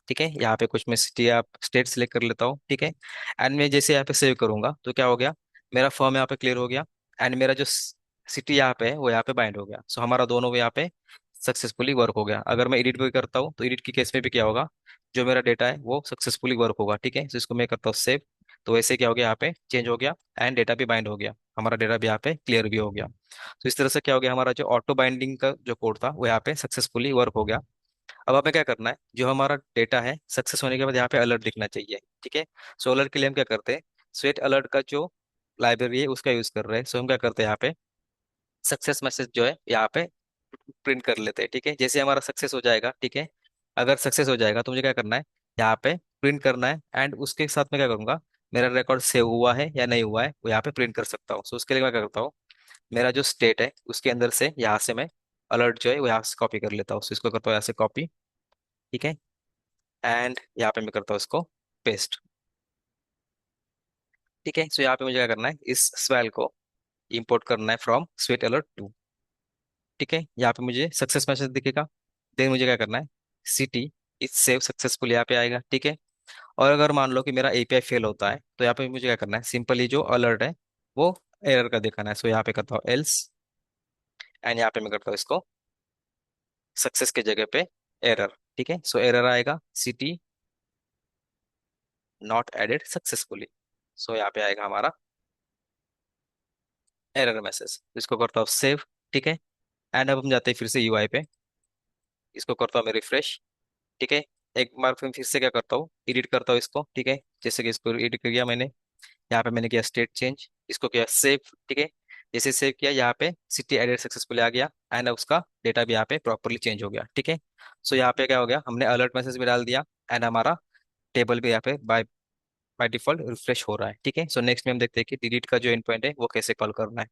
ठीक है। यहाँ पे कुछ मैं सिटी आप स्टेट सेलेक्ट कर लेता हूँ, ठीक है। एंड मैं जैसे यहाँ पे सेव करूंगा तो क्या हो गया, मेरा फॉर्म यहाँ पे क्लियर हो गया। एंड मेरा जो सिटी यहाँ पे है वो यहाँ पे बाइंड हो गया। सो हमारा दोनों यहाँ पे सक्सेसफुली वर्क हो गया। अगर मैं एडिट भी करता हूँ तो एडिट की केस में भी क्या होगा, जो मेरा डेटा है वो सक्सेसफुली वर्क होगा, ठीक है। तो इसको मैं करता हूँ सेव, तो वैसे क्या हो गया, यहाँ पे चेंज हो गया एंड डेटा भी बाइंड हो गया, हमारा डेटा भी यहाँ पे क्लियर भी हो गया। तो इस तरह से क्या हो गया, हमारा जो ऑटो बाइंडिंग का जो कोड था वो यहाँ पे सक्सेसफुली वर्क हो गया। अब हमें क्या करना है, जो हमारा डेटा है सक्सेस होने के बाद यहाँ पे अलर्ट दिखना चाहिए, ठीक है। सो अलर्ट के लिए हम क्या करते हैं, स्वेट अलर्ट का जो लाइब्रेरी है उसका यूज कर रहे हैं। सो हम क्या करते हैं, यहाँ पे सक्सेस मैसेज जो है यहाँ पे प्रिंट कर लेते हैं, ठीक है। जैसे हमारा सक्सेस हो जाएगा, ठीक है, अगर सक्सेस हो जाएगा तो मुझे क्या करना है, यहाँ पे प्रिंट करना है। एंड उसके साथ मैं क्या करूंगा, मेरा रिकॉर्ड सेव हुआ है या नहीं हुआ है वो यहाँ पे प्रिंट कर सकता हूँ। सो उसके लिए मैं क्या करता हूँ, मेरा जो स्टेट है उसके अंदर से यहाँ से मैं अलर्ट जो है वो यहाँ से कॉपी कर लेता हूँ। सो इसको करता हूँ यहाँ से कॉपी, ठीक है। एंड यहाँ पे मैं करता हूँ इसको पेस्ट, ठीक है। सो यहाँ पे मुझे क्या करना है, इस स्वेल को इंपोर्ट करना है फ्रॉम स्वेट अलर्ट टू, ठीक है। यहाँ पे मुझे सक्सेस मैसेज दिखेगा। देन मुझे क्या करना है, सिटी इस सेव सक्सेसफुल यहाँ पे आएगा, ठीक है। और अगर मान लो कि मेरा एपीआई फेल होता है तो यहाँ पे मुझे क्या करना है, सिंपली जो अलर्ट है वो एरर का दिखाना है। सो यहाँ पे करता हूँ एल्स, एंड यहाँ पे मैं करता हूँ इसको सक्सेस के जगह पे एरर, ठीक है। सो एरर आएगा, सिटी नॉट एडेड सक्सेसफुली। सो यहाँ पे आएगा हमारा एरर मैसेज। इसको करता हूँ सेव, ठीक है। एंड अब हम जाते हैं फिर से यूआई पे, इसको करता हूँ मैं रिफ्रेश, ठीक है। एक बार फिर से क्या करता हूँ, एडिट करता हूँ इसको, ठीक है। जैसे कि इसको एडिट किया मैंने, यहाँ पे मैंने किया स्टेट चेंज, इसको किया सेव, ठीक है। जैसे सेव किया यहाँ पे सिटी एडेड सक्सेसफुली आ गया एंड उसका डेटा भी यहाँ पे प्रॉपरली चेंज हो गया, ठीक है। सो यहाँ पे क्या हो गया, हमने अलर्ट मैसेज भी डाल दिया एंड हमारा टेबल भी यहाँ पे बाय बाय डिफॉल्ट रिफ्रेश हो रहा है। ठीक है, सो नेक्स्ट में हम देखते हैं कि डिलीट का जो एंड पॉइंट है वो कैसे कॉल करना है।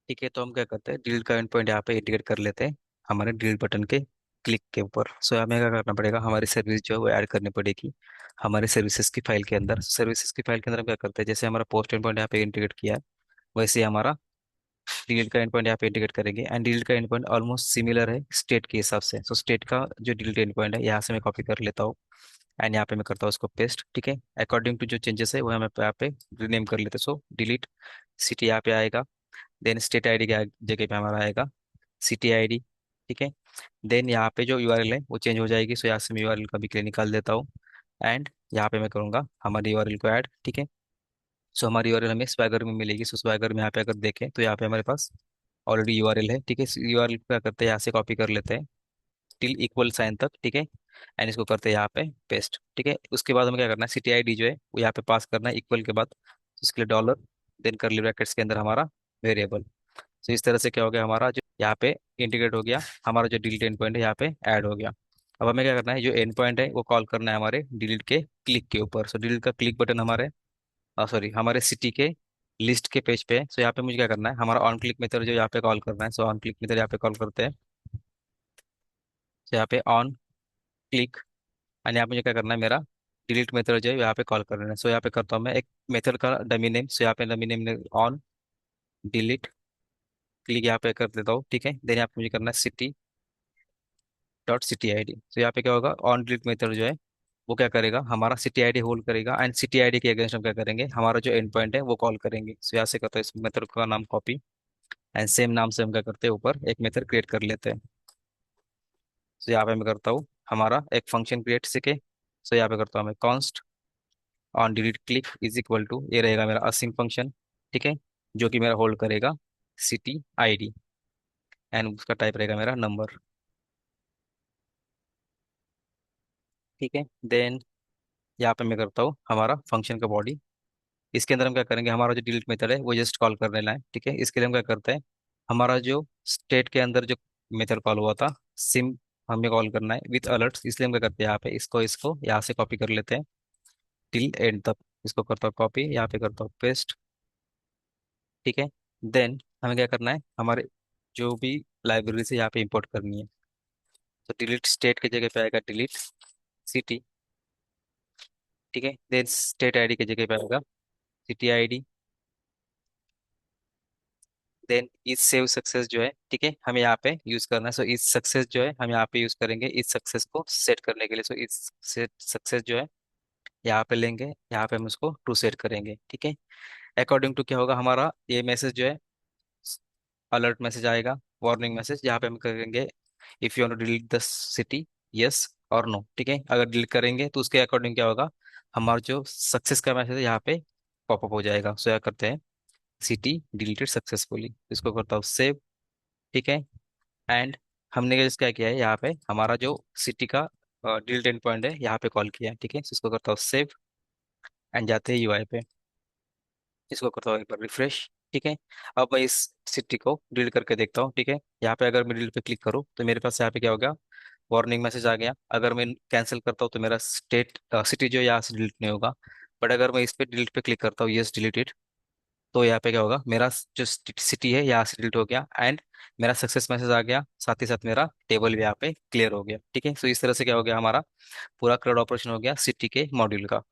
ठीक है, तो हम क्या करते हैं, डिलीट का एंड पॉइंट यहाँ पे इंडिकेट कर लेते हैं हमारे डिलीट बटन के क्लिक के ऊपर। सो हमें क्या करना पड़ेगा, हमारी सर्विस जो है वो ऐड करनी पड़ेगी हमारे सर्विसेज की फाइल के अंदर। सर्विसेज की फाइल के अंदर हम क्या करते हैं, जैसे हमारा पोस्ट एंड पॉइंट यहाँ पे इंडिकेट किया है, वैसे ही हमारा डिलीट का एंड पॉइंट यहाँ पे इंडिकेट करेंगे। एंड डिलीट का एंड पॉइंट ऑलमोस्ट सिमिलर है स्टेट के हिसाब से। सो स्टेट का जो डिलीट एंड पॉइंट है यहाँ से मैं कॉपी कर लेता हूँ एंड यहाँ पे मैं करता हूँ उसको पेस्ट। ठीक है, अकॉर्डिंग टू जो चेंजेस है वो हम यहाँ पे रीनेम कर लेते हैं। सो डिलीट सिटी यहाँ पे आएगा, देन स्टेट आईडी की जगह पे हमारा आएगा सिटी आईडी। ठीक है, देन यहाँ पे जो यूआरएल है वो चेंज हो जाएगी। सो यहाँ से मैं यूआरएल का भी क्लियर निकाल देता हूँ एंड यहाँ पे मैं करूँगा हमारी यूआरएल को ऐड। ठीक है, सो हमारी यूआरएल हमें स्वैगर में मिलेगी। सो स्वैगर में यहाँ पे अगर देखें तो यहाँ पे हमारे पास ऑलरेडी यूआरएल है। ठीक है, यूआरएल क्या करते हैं, यहाँ से कॉपी कर लेते हैं टिल इक्वल साइन तक। ठीक है, एंड इसको करते हैं यहाँ पे पेस्ट। ठीक है, उसके बाद हमें क्या करना है, सिटी आईडी जो है वो यहाँ पे पास करना है इक्वल के बाद, इसके लिए डॉलर, देन करली ब्रैकेट्स के अंदर हमारा वेरिएबल। तो इस तरह से क्या हो गया, हमारा जो यहाँ पे इंटीग्रेट हो गया, हमारा जो डिलीट एंड पॉइंट है यहाँ पे ऐड हो गया। अब हमें क्या करना है, जो एंड पॉइंट है वो कॉल करना है हमारे डिलीट के क्लिक के ऊपर। सो डिलीट का क्लिक बटन हमारे सॉरी हमारे सिटी के लिस्ट के पेज पे है। सो यहाँ पे मुझे क्या करना है, हमारा ऑन क्लिक मेथड जो यहाँ पे कॉल करना है। सो ऑन क्लिक मेथड यहाँ पे कॉल करते हैं। तो यहाँ पे ऑन क्लिक एंड यहाँ पे मुझे क्या करना है, मेरा डिलीट मेथड जो है यहाँ पे कॉल करना है। सो यहाँ पे करता हूँ मैं एक मेथड का डमी नेम। सो यहाँ पे dummy name on delete click यहाँ पे कर देता हूँ। ठीक है, देन यहाँ पे मुझे करना है city dot city I D. तो यहाँ पे क्या होगा, ऑन डिलीट मेथड जो है वो क्या करेगा, हमारा सिटी आईडी होल्ड करेगा एंड सिटी आईडी के अगेंस्ट हम क्या करेंगे, हमारा जो एंड पॉइंट है वो कॉल करेंगे। सो यहाँ से करते हैं इस मेथड का नाम कॉपी एंड सेम नाम से हम क्या करते हैं, ऊपर एक मेथड क्रिएट कर लेते हैं। सो यहाँ पे मैं करता हूँ हमारा एक फंक्शन क्रिएट सीखे। सो यहाँ पे करता हूँ मैं const on delete click is equal to, ये रहेगा मेरा असिंक फंक्शन। ठीक है, जो कि मेरा होल्ड करेगा सिटी आईडी एंड उसका टाइप रहेगा मेरा नंबर। ठीक है, देन यहाँ पे मैं करता हूँ हमारा फंक्शन का बॉडी। इसके अंदर हम क्या करेंगे, हमारा जो डिलीट मेथड है वो जस्ट कॉल करने लाए। ठीक है, इसके लिए हम क्या करते हैं, हमारा जो स्टेट के अंदर जो मेथड कॉल हुआ था सिम, हमें कॉल करना है विथ अलर्ट्स। इसलिए हम क्या करते हैं, यहाँ पे इसको इसको यहाँ से कॉपी कर लेते हैं टिल एंड तक। इसको करता हूँ कॉपी, यहाँ पे करता हूँ पेस्ट। ठीक है, देन हमें क्या करना है, हमारे जो भी लाइब्रेरी से यहाँ पे इंपोर्ट करनी है। तो डिलीट स्टेट की जगह पे आएगा डिलीट सिटी। ठीक है, देन स्टेट आईडी की जगह पे आएगा city ID, then is save success जो है, ठीक है, हमें यहाँ पे यूज करना है। सो इज सक्सेस जो है हम यहाँ पे यूज करेंगे इज सक्सेस को सेट करने के लिए। सो इज सेट सक्सेस जो है यहाँ पे लेंगे, यहाँ पे हम उसको टू सेट करेंगे। ठीक है, अकॉर्डिंग टू क्या होगा, हमारा ये मैसेज जो है अलर्ट मैसेज आएगा, वार्निंग मैसेज, यहाँ पे हम करेंगे if you want to delete the city yes और नो। ठीक है, अगर डिलीट करेंगे तो उसके अकॉर्डिंग क्या होगा, हमारा जो सक्सेस का मैसेज है यहाँ पे पॉपअप हो जाएगा। सो यह करते हैं सिटी डिलीटेड सक्सेसफुली, इसको करता हूँ सेव। ठीक है, एंड हमने क्या किया है, यहाँ पे हमारा जो सिटी का डिलीट एंड पॉइंट है यहाँ पे कॉल किया है। ठीक है, इसको करता हूँ सेव एंड जाते हैं यूआई पे, इसको करता हूँ एक बार रिफ्रेश। ठीक है, अब मैं इस सिटी को डिलीट करके देखता हूँ। ठीक है, यहाँ पे अगर मैं डिलीट पे क्लिक करूँ तो मेरे पास यहाँ पे क्या हो गया, वार्निंग मैसेज आ गया। अगर मैं कैंसिल करता हूँ तो मेरा स्टेट सिटी जो है यहाँ से डिलीट नहीं होगा। बट अगर मैं इस पे डिलीट पे क्लिक करता हूँ यस डिलीटेड, तो यहाँ पे क्या होगा, मेरा जो सिटी है यहाँ से डिलीट हो गया एंड मेरा सक्सेस मैसेज आ गया, साथ ही साथ मेरा टेबल भी यहाँ पे क्लियर हो गया। ठीक है, सो इस तरह से क्या हो गया, हमारा पूरा क्लाउड ऑपरेशन हो गया सिटी के मॉड्यूल का।